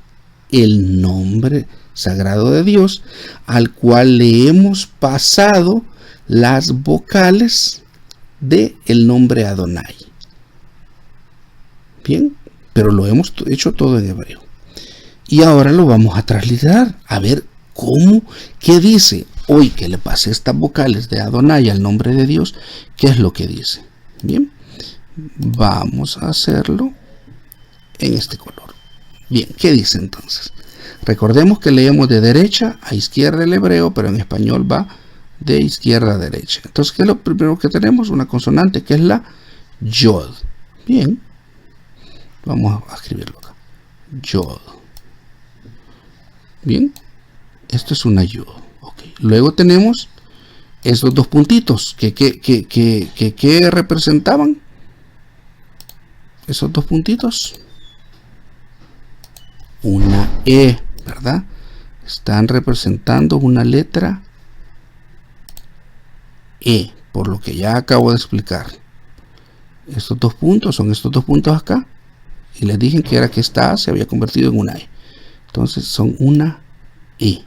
el nombre sagrado de Dios al cual le hemos pasado las vocales de el nombre Adonai. Bien, pero lo hemos hecho todo en hebreo. Y ahora lo vamos a transliterar. A ver cómo, qué dice. hoy que le pasé estas vocales de Adonai al nombre de Dios, ¿qué es lo que dice? Bien, vamos a hacerlo en este color. Bien, ¿qué dice entonces? Recordemos que leemos de derecha a izquierda el hebreo, pero en español va de izquierda a derecha. Entonces, ¿qué es lo primero que tenemos? Una consonante que es la yod. Bien, vamos a escribirlo acá. Yod. Bien, esto es una yod. Okay. Luego tenemos esos dos puntitos que representaban. Esos dos puntitos. Una E, ¿verdad? Están representando una letra E, por lo que ya acabo de explicar. Estos dos puntos son estos dos puntos acá. Y les dije que era que esta A se había convertido en una E. Entonces son una E.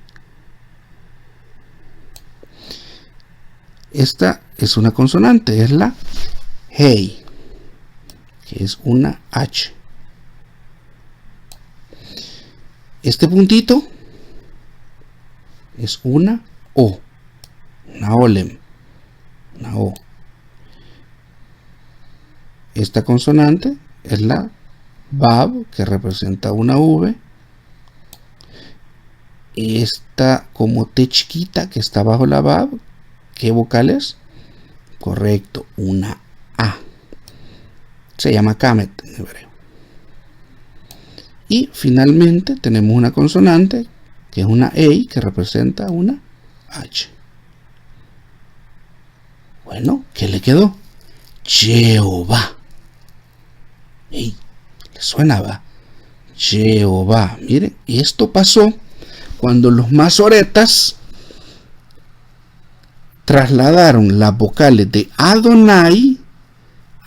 Esta es una consonante, es la Hey, que es una H. Este puntito es una O, una Olem, una O. Esta consonante es la Bab, que representa una V. Esta como T chiquita que está bajo la Bab, ¿qué vocal es? Correcto, una A. Se llama Kamet en hebreo. Y finalmente tenemos una consonante que es una E, que representa una H. Bueno, ¿qué le quedó? Jehová. ¡Ey! ¿Le suena, va? Jehová. Miren, esto pasó cuando los masoretas trasladaron las vocales de Adonai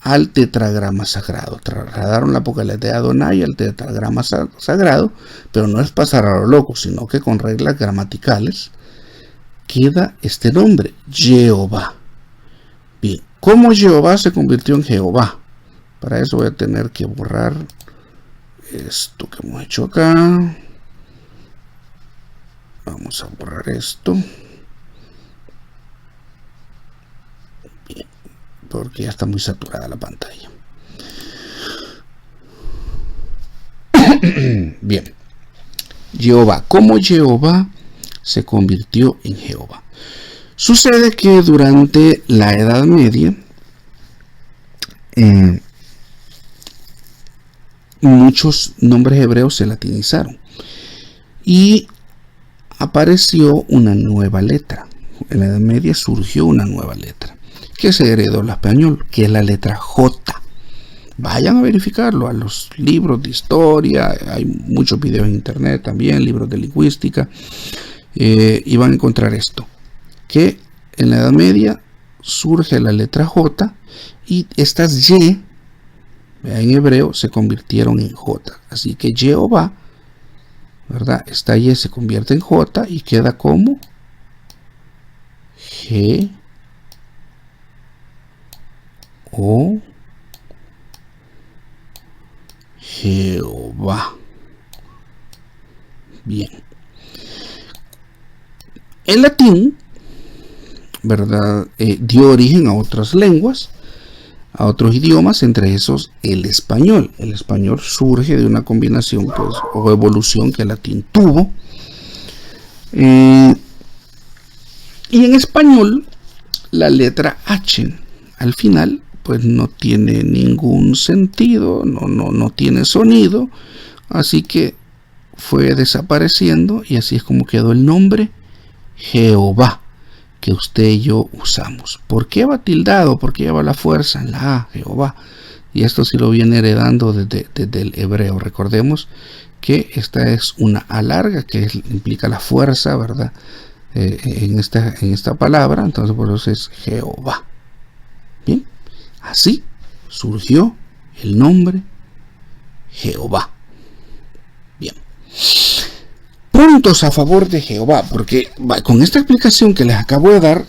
al tetragrama sagrado. Trasladaron las vocales de Adonai al tetragrama sagrado, pero no es pasar a lo loco, sino que con reglas gramaticales queda este nombre, Jehová. Bien, ¿cómo Jehová se convirtió en Jehová? Para eso voy a tener que borrar esto que hemos hecho acá. Vamos a borrar esto. Bien, porque ya está muy saturada la pantalla. Bien. Jehová. ¿Cómo Jehová se convirtió en Jehová? Sucede que durante la Edad Media muchos nombres hebreos se latinizaron y apareció una nueva letra. En la Edad Media surgió una nueva letra que se heredó al español, que es la letra J. Vayan a verificarlo a los libros de historia, hay muchos videos en internet también, libros de lingüística, y van a encontrar esto, que en la Edad Media surge la letra J y estas Y en hebreo se convirtieron en J. Así que Jehová, ¿verdad? Esta Y se convierte en J y queda como G O Jehová. Bien. El latín, ¿verdad? Dio origen a otras lenguas, a otros idiomas, entre esos el español. El español surge de una combinación, pues, o evolución que el latín tuvo. Y en español, la letra H al final, pues no tiene ningún sentido, no tiene sonido, así que fue desapareciendo y así es como quedó el nombre Jehová, que usted y yo usamos. ¿Por qué va tildado? Porque lleva la fuerza en la A, Jehová. Y esto sí lo viene heredando desde el hebreo. Recordemos que esta es una A larga, que implica la fuerza, ¿verdad? En esta palabra, entonces por eso es Jehová. Bien, así surgió el nombre Jehová. Bien. Puntos a favor de Jehová, porque con esta explicación que les acabo de dar,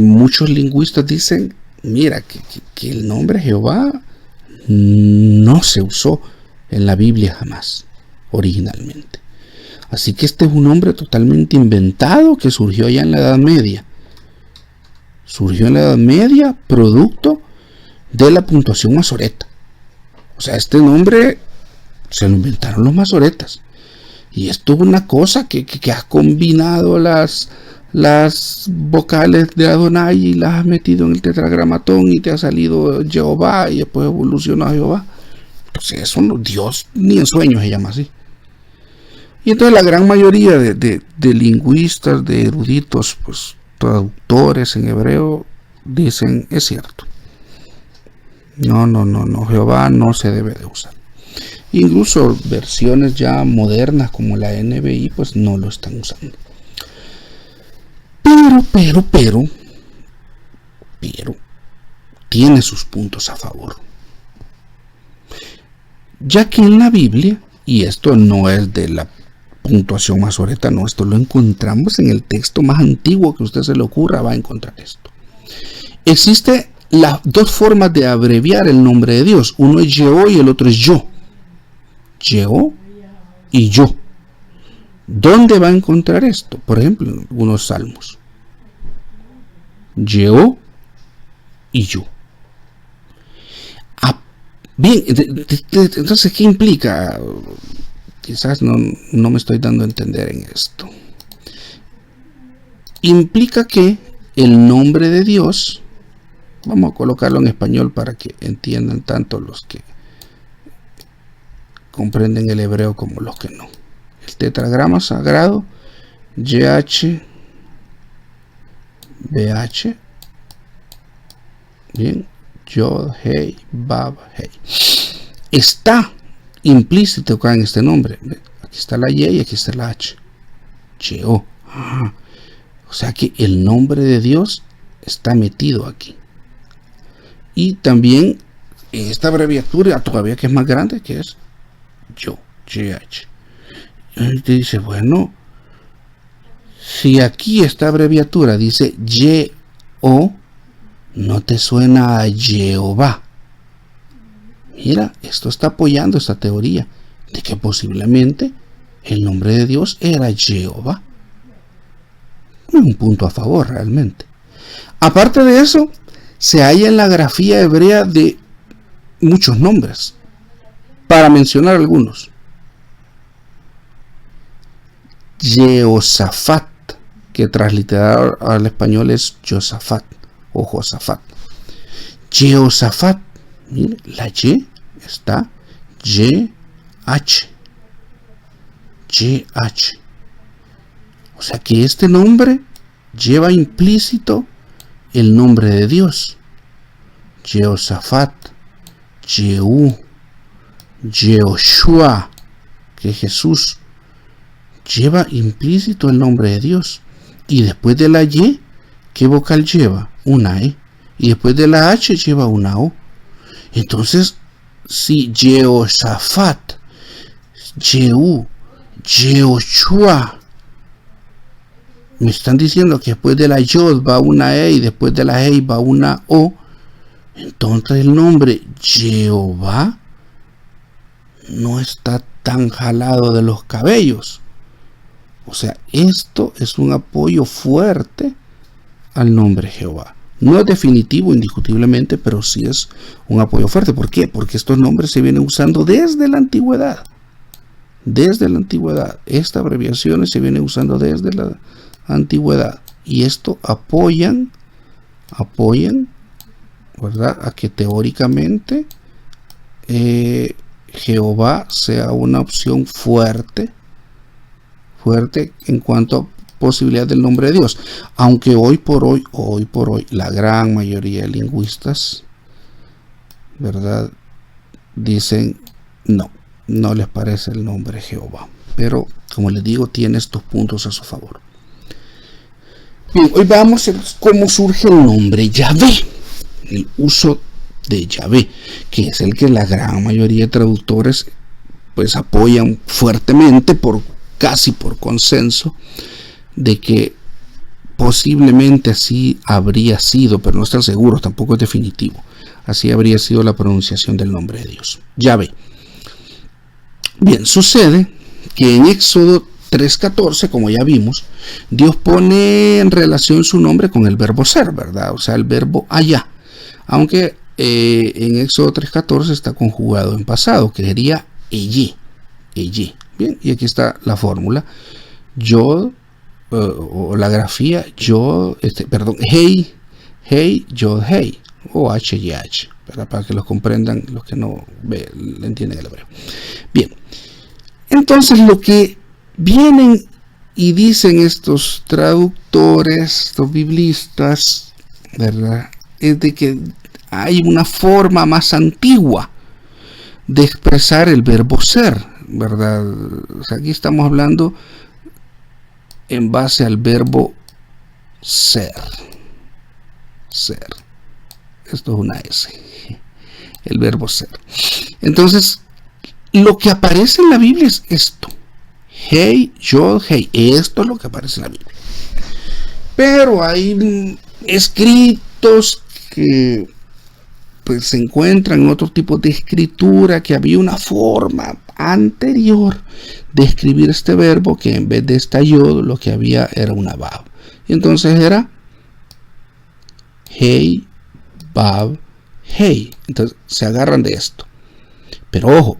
muchos lingüistas dicen, mira, que el nombre Jehová no se usó en la Biblia jamás, originalmente. Así que este es un nombre totalmente inventado que surgió allá en la Edad Media. Surgió en la Edad Media producto de la puntuación mazoreta. O sea, este nombre se lo inventaron los mazoretas. Y esto es una cosa que has combinado las vocales de Adonai y las has metido en el tetragramatón y te ha salido Jehová y después evolucionó a Jehová. Entonces eso no, Dios ni en sueños se llama así. Y entonces la gran mayoría de lingüistas, de eruditos, pues traductores en hebreo, dicen, es cierto. No, Jehová no se debe de usar. Incluso versiones ya modernas como la NBI, pues no lo están usando. Pero, tiene sus puntos a favor. Ya que en la Biblia, y esto no es de la puntuación mazoreta, no, esto lo encontramos en el texto más antiguo que a usted se le ocurra, va a encontrar esto. Existe las dos formas de abreviar el nombre de Dios. Uno es Yeo y el otro es Yo. Yeo y Yo. ¿Dónde va a encontrar esto? Por ejemplo, en algunos salmos. Yeo y Yo. Bien, entonces, ¿qué implica? Quizás no me estoy dando a entender en esto. Implica que el nombre de Dios, vamos a colocarlo en español para que entiendan tanto los que comprenden el hebreo como los que no. El tetragrama sagrado YHWH, bien, Yod, Hei, Bab, Hei, está implícito acá en este nombre. Aquí está la Y y aquí está la H. Yeo. O sea que el nombre de Dios está metido aquí. Y también en esta abreviatura todavía que es más grande, que es Yo, YH. Y te dice, bueno, si aquí esta abreviatura dice Yeo, ¿no te suena a Jehová? Mira, esto está apoyando esta teoría de que posiblemente el nombre de Dios era Jehová. Un punto a favor realmente. Aparte de eso, se halla en la grafía hebrea de muchos nombres, para mencionar algunos. Jehosafat, que transliterado al español es Josafat o Josafat. Jehosafat, mire, la Y está YH. YH. O sea que este nombre lleva implícito el nombre de Dios. Jehosafat, Jehú, Yehoshua, que es Jesús, lleva implícito el nombre de Dios. Y después de la Y, ¿qué vocal lleva? Una E. Y después de la H lleva una O. Entonces, si Jehosafat, Jehú, Yehoshua, me están diciendo que después de la Yod va una E y después de la E va una O, entonces el nombre Jehová no está tan jalado de los cabellos. O sea, esto es un apoyo fuerte al nombre Jehová. No es definitivo, indiscutiblemente, pero sí es un apoyo fuerte. ¿Por qué? Porque estos nombres se vienen usando desde la antigüedad. Desde la antigüedad. Estas abreviaciones se vienen usando desde la antigüedad. Y esto apoyan, ¿verdad?, a que teóricamente Jehová sea una opción fuerte en cuanto a posibilidad del nombre de Dios, aunque hoy por hoy la gran mayoría de lingüistas, ¿verdad?, dicen no les parece el nombre Jehová, pero como les digo, tiene estos puntos a su favor. Bien, hoy vamos a ver cómo surge el nombre Yahvé, el uso de Yahvé, que es el que la gran mayoría de traductores pues apoyan fuertemente, casi por consenso, de que posiblemente así habría sido, pero no están seguros, tampoco es definitivo, así habría sido la pronunciación del nombre de Dios, Yahvé. Bien, sucede que en Éxodo 3:14, como ya vimos, Dios pone en relación su nombre con el verbo ser, ¿verdad? O sea, el verbo allá. Aunque en Éxodo 3:14 está conjugado en pasado, que sería ellí. Bien, y aquí está la fórmula. Yod, o la grafía, Yod, hey, Yod, hey, o H y H, para que los comprendan los que no entienden el hebreo. Bien, entonces lo que vienen y dicen estos traductores, estos biblistas, ¿verdad?, es de que hay una forma más antigua de expresar el verbo ser, ¿verdad? O sea, aquí estamos hablando en base al verbo ser. Esto es una S, el verbo ser. Entonces, lo que aparece en la Biblia es esto. Hey, Yod, hey. Esto es lo que aparece en la Biblia. Pero hay escritos que pues se encuentran en otro tipo de escritura, que había una forma anterior de escribir este verbo, que en vez de esta Yod lo que había era una Vav. Y entonces era hey, Vav, hey. Entonces se agarran de esto. Pero ojo,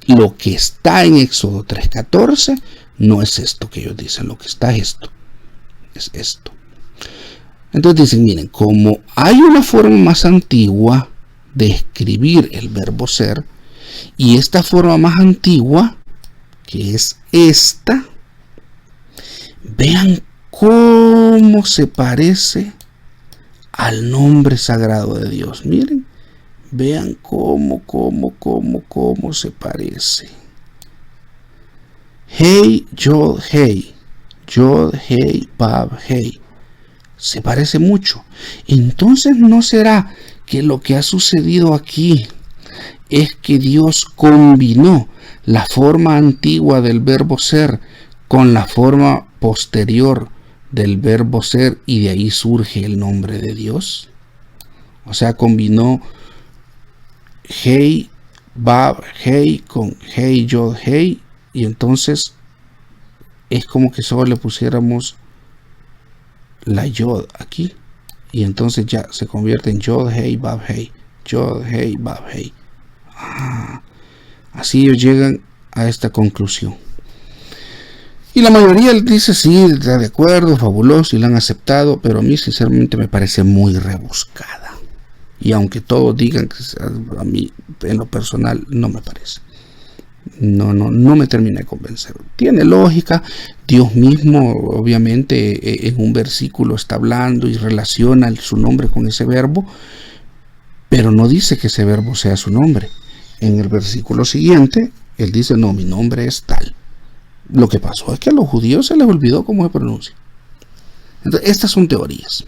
lo que está en Éxodo 3:14 no es esto que ellos dicen, lo que está es esto. Entonces dicen, miren, como hay una forma más antigua de escribir el verbo ser, y esta forma más antigua, que es esta, vean cómo se parece al nombre sagrado de Dios. Miren, vean cómo se parece. Hey, Yod, hey. Yod, hey, Vav, hey. Se parece mucho. Entonces, ¿no será que lo que ha sucedido aquí es que Dios combinó la forma antigua del verbo ser con la forma posterior del verbo ser, y de ahí surge el nombre de Dios? O sea, combinó hey, Vav, hey con hey, Yod, hey, y entonces es como que solo le pusiéramos la Yod aquí, y entonces ya se convierte en Yod, hey, Vav, hey. Yod, hey, Vav, hey. Así ellos llegan a esta conclusión. Y la mayoría dice sí, está de acuerdo, fabuloso, y la han aceptado, pero a mí sinceramente me parece muy rebuscada. Y aunque todos digan que a mí en lo personal no me parece. No me termina de convencer. Tiene lógica. Dios mismo obviamente en un versículo está hablando y relaciona su nombre con ese verbo, pero no dice que ese verbo sea su nombre. En el versículo siguiente él dice, no, mi nombre es tal. Lo que pasó es que a los judíos se les olvidó cómo se pronuncia. Entonces, estas son teorías.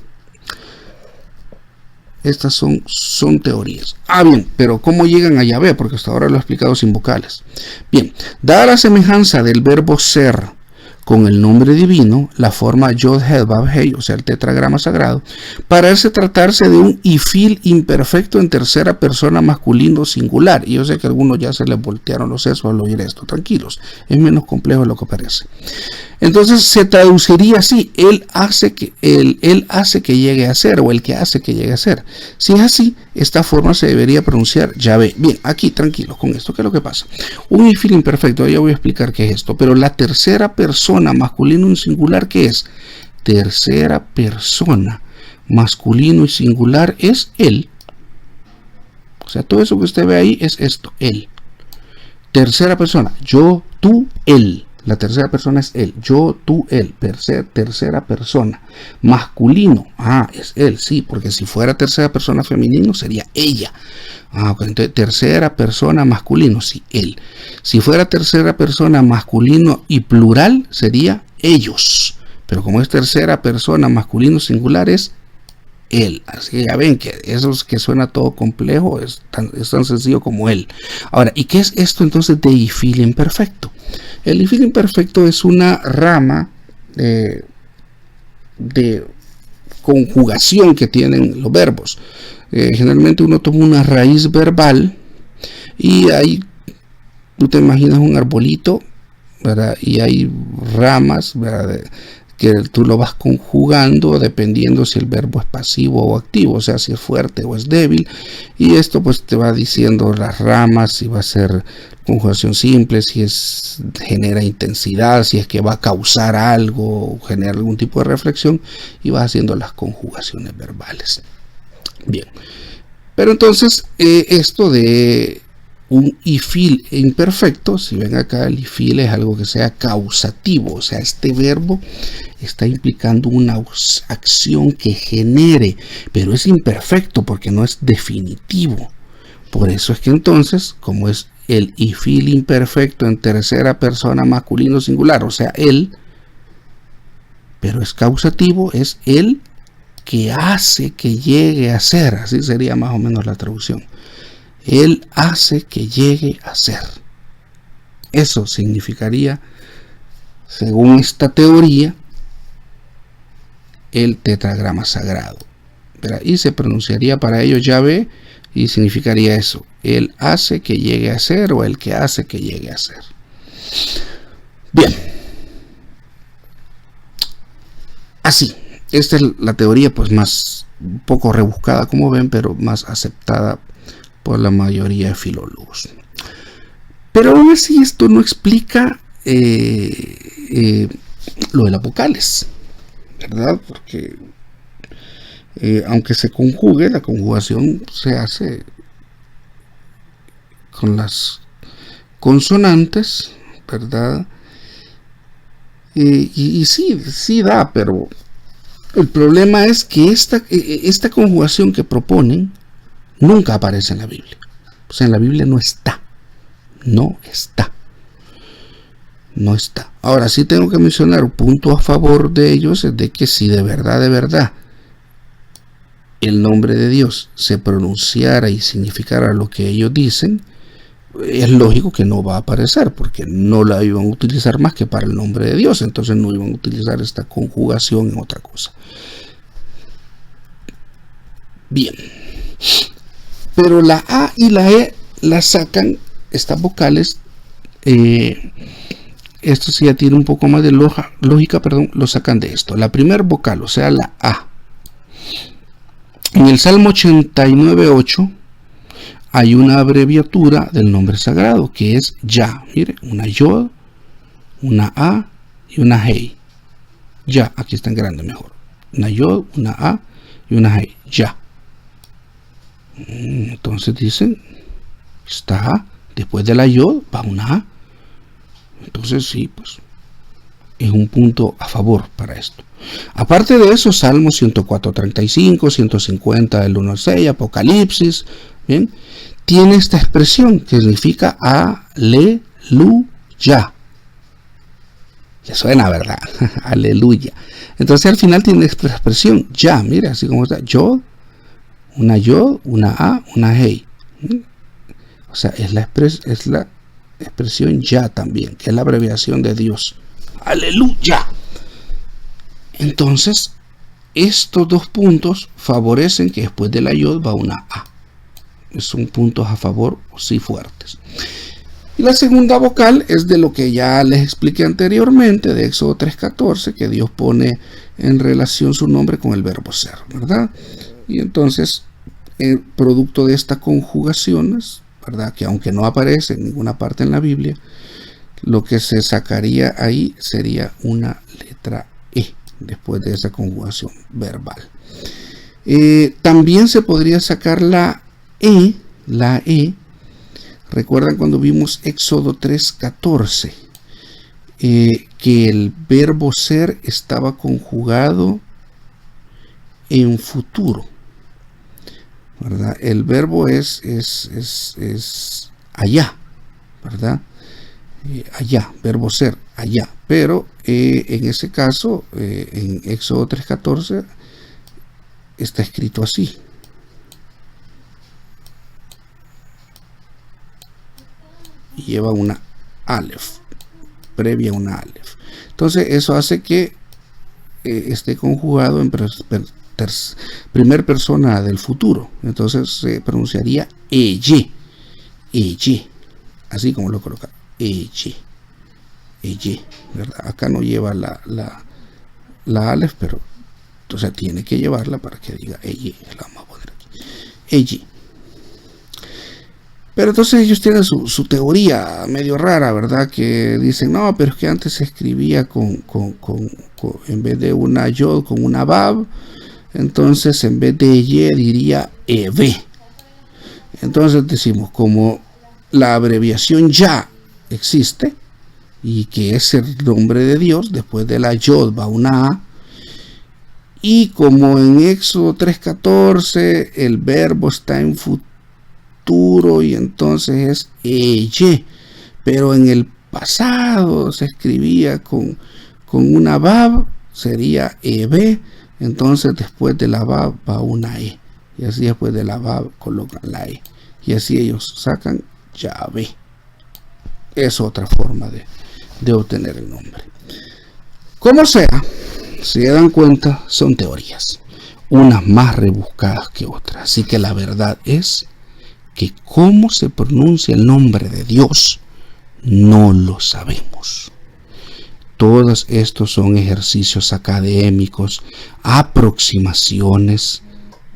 Estas son teorías. Bien, pero ¿cómo llegan a Yahvé? Porque hasta ahora lo he explicado sin vocales. Bien, dada la semejanza del verbo ser con el nombre divino, la forma Yod, He, Vav, He, o sea, el tetragrama sagrado, parece tratarse de un ifil imperfecto en tercera persona masculino singular. Y yo sé que a algunos ya se les voltearon los sesos al oír esto. Tranquilos, es menos complejo de lo que parece. Entonces se traduciría así: él hace que llegue a ser, o el que hace que llegue a ser. Si es así, esta forma se debería pronunciar Yahvé. Bien, aquí tranquilos con esto. ¿Qué es lo que pasa? Un ifil imperfecto, ya voy a explicar qué es esto, pero la tercera persona masculino y singular, ¿qué es? Tercera persona masculino y singular es él. O sea, todo eso que usted ve ahí es esto, él. Tercera persona, yo, tú, él. La tercera persona es él, yo, tú, él. Tercera persona masculino, es él, sí, porque si fuera tercera persona femenino sería ella. Entonces tercera persona masculino, sí, él. Si fuera tercera persona masculino y plural sería ellos, pero como es tercera persona masculino singular es él. Así que ya ven que eso es que suena todo complejo, es tan sencillo como él. Ahora, ¿y qué es esto entonces de ifil imperfecto? El ifil imperfecto es una rama de conjugación que tienen los verbos. Generalmente uno toma una raíz verbal y ahí tú te imaginas un arbolito ¿verdad? Y hay ramas, ¿verdad?, que tú lo vas conjugando dependiendo si el verbo es pasivo o activo, o sea, si es fuerte o es débil, y esto pues te va diciendo las ramas, si va a ser conjugación simple, si es genera intensidad, si es que va a causar algo, o genera algún tipo de reflexión, y vas haciendo las conjugaciones verbales. Bien, pero entonces esto de un ifil imperfecto, si ven acá, el ifil es algo que sea causativo, o sea, este verbo está implicando una acción que genere, pero es imperfecto porque no es definitivo. Por eso es que entonces, como es el ifil imperfecto en tercera persona masculino singular, o sea, él, pero es causativo, es él que hace que llegue a ser, así sería más o menos la traducción. Él hace que llegue a ser. Eso significaría, según esta teoría, el tetragrama sagrado. Y se pronunciaría para ello Yahvé y significaría eso. Él hace que llegue a ser, o el que hace que llegue a ser. Bien. Así. Esta es la teoría pues más un poco rebuscada, como ven, pero más aceptada por la mayoría de filólogos. Pero aún así esto no explica lo de las vocales, ¿verdad? Porque aunque se conjugue, la conjugación se hace con las consonantes, ¿verdad? Y sí da, pero el problema es que esta conjugación que proponen nunca aparece en la Biblia. O sea, en la Biblia no está. No está. No está. Ahora sí tengo que mencionar un punto a favor de ellos, es de que si de verdad, el nombre de Dios se pronunciara y significara lo que ellos dicen, es lógico que no va a aparecer, porque no la iban a utilizar más que para el nombre de Dios, entonces no iban a utilizar esta conjugación en otra cosa. Bien. Pero la A y la E la sacan, estas vocales, esto sí ya tiene un poco más de lógica, lo sacan de esto. La primera vocal, o sea, la A. En el Salmo 89:8 hay una abreviatura del nombre sagrado que es Ya. Mire, una Yod, una A y una Hei. Ya, aquí está en grande mejor. Una Yod, una A y una Hei. Ya. Entonces dicen, está A, después de la Yod va una A. Entonces sí, pues es un punto a favor para esto. Aparte de eso, Salmos 104:35, 150 del 1 al 6, Apocalipsis, ¿bien?, tiene esta expresión que significa aleluya. Ya suena, ¿verdad? Aleluya. Entonces al final tiene esta expresión ya, mira, así como está, Yod, una A, una Hei. O sea, es la expresión ya también, que es la abreviación de Dios. Aleluya. Entonces, estos dos puntos favorecen que después de la Yod va una A. Son puntos a favor, sí, fuertes. Y la segunda vocal es de lo que ya les expliqué anteriormente, de Éxodo 3:14, que Dios pone en relación su nombre con el verbo ser, ¿verdad? Y entonces, el producto de estas conjugaciones, ¿verdad?, que aunque no aparece en ninguna parte en la Biblia, lo que se sacaría ahí sería una letra E después de esa conjugación verbal. También se podría sacar la E. ¿Recuerdan cuando vimos Éxodo 3:14? Que el verbo ser estaba conjugado en futuro, ¿verdad? El verbo es allá, ¿verdad? Allá, verbo ser, allá. Pero en ese caso, en Éxodo 3:14, está escrito así. Lleva una alef, previa una alef. Entonces eso hace que esté conjugado en primer persona del futuro. Entonces se pronunciaría eye, así como lo coloca, eye. Eye, ¿verdad? Acá no lleva la alef, pero o sea, tiene que llevarla para que diga Eye. La vamos a poner aquí. Eye. Pero entonces ellos tienen su teoría medio rara, ¿verdad? Que dicen, no, pero es que antes se escribía en vez de una yod, con una bab. Entonces, en vez de Eye, diría Eve. Entonces decimos, como la abreviación Ya existe, y que es el nombre de Dios, después de la yod va una A, y como en Éxodo 3:14 el verbo está en futuro y entonces es Eye, pero en el pasado se escribía con una bab, sería Eve. Entonces después de la bab va una E, y así después de la bab colocan la E, y así ellos sacan Yahvé. Es otra forma de obtener el nombre. Como sea, si se dan cuenta, son teorías, unas más rebuscadas que otras. Así que la verdad es que cómo se pronuncia el nombre de Dios, no lo sabemos. Todos estos son ejercicios académicos, aproximaciones,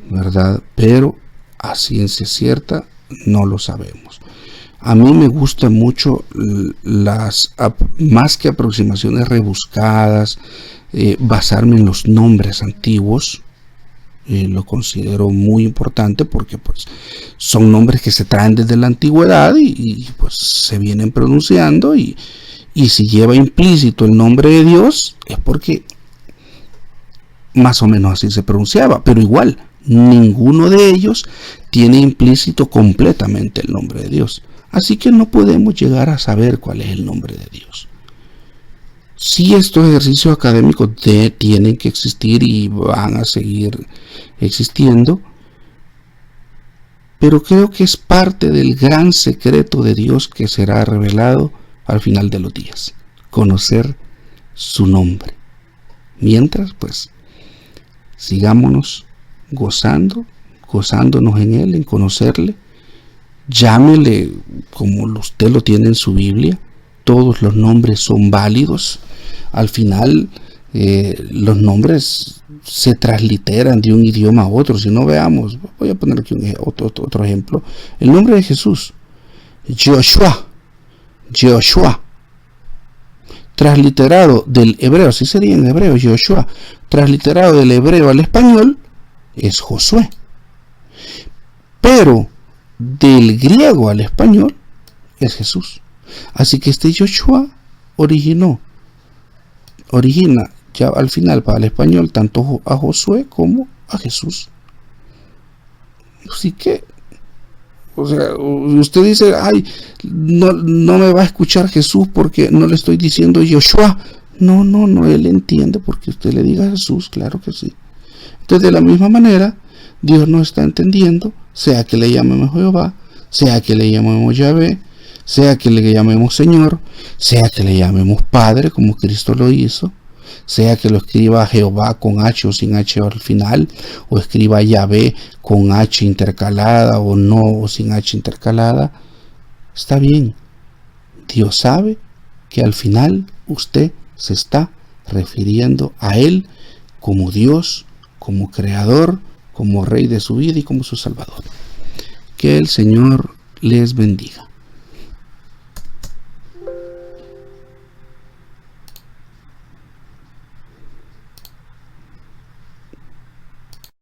¿verdad? Pero a ciencia cierta no lo sabemos. A mí me gustan mucho más que aproximaciones rebuscadas, basarme en los nombres antiguos. Lo considero muy importante porque pues son nombres que se traen desde la antigüedad y pues se vienen pronunciando, y si lleva implícito el nombre de Dios es porque más o menos así se pronunciaba, pero igual ninguno de ellos tiene implícito completamente el nombre de Dios, así que no podemos llegar a saber cuál es el nombre de Dios. Sí, estos ejercicios académicos tienen que existir y van a seguir existiendo, pero creo que es parte del gran secreto de Dios que será revelado al final de los días, conocer su nombre. Mientras, pues, sigámonos gozándonos en Él, en conocerle. Llámele como usted lo tiene en su Biblia. Todos los nombres son válidos. Al final, los nombres se transliteran de un idioma a otro. Si no, veamos, voy a poner aquí otro ejemplo. El nombre de Jesús, Joshua, transliterado del hebreo, así sería en hebreo, Joshua, transliterado del hebreo al español, es Josué. Pero del griego al español es Jesús. Así que este Joshua origina ya al final para el español tanto a Josué como a Jesús. Así que, o sea, usted dice, ay, no me va a escuchar Jesús porque no le estoy diciendo Joshua. No, él entiende porque usted le diga Jesús, claro que sí. Entonces, de la misma manera, Dios nos está entendiendo, sea que le llamemos Jehová, sea que le llamemos Yahvé, sea que le llamemos Señor, sea que le llamemos Padre, como Cristo lo hizo, sea que lo escriba Jehová con H o sin H al final, o escriba Yahvé con H intercalada o no, o sin H intercalada, está bien. Dios sabe que al final usted se está refiriendo a Él como Dios, como Creador, como Rey de su vida y como su Salvador. Que el Señor les bendiga.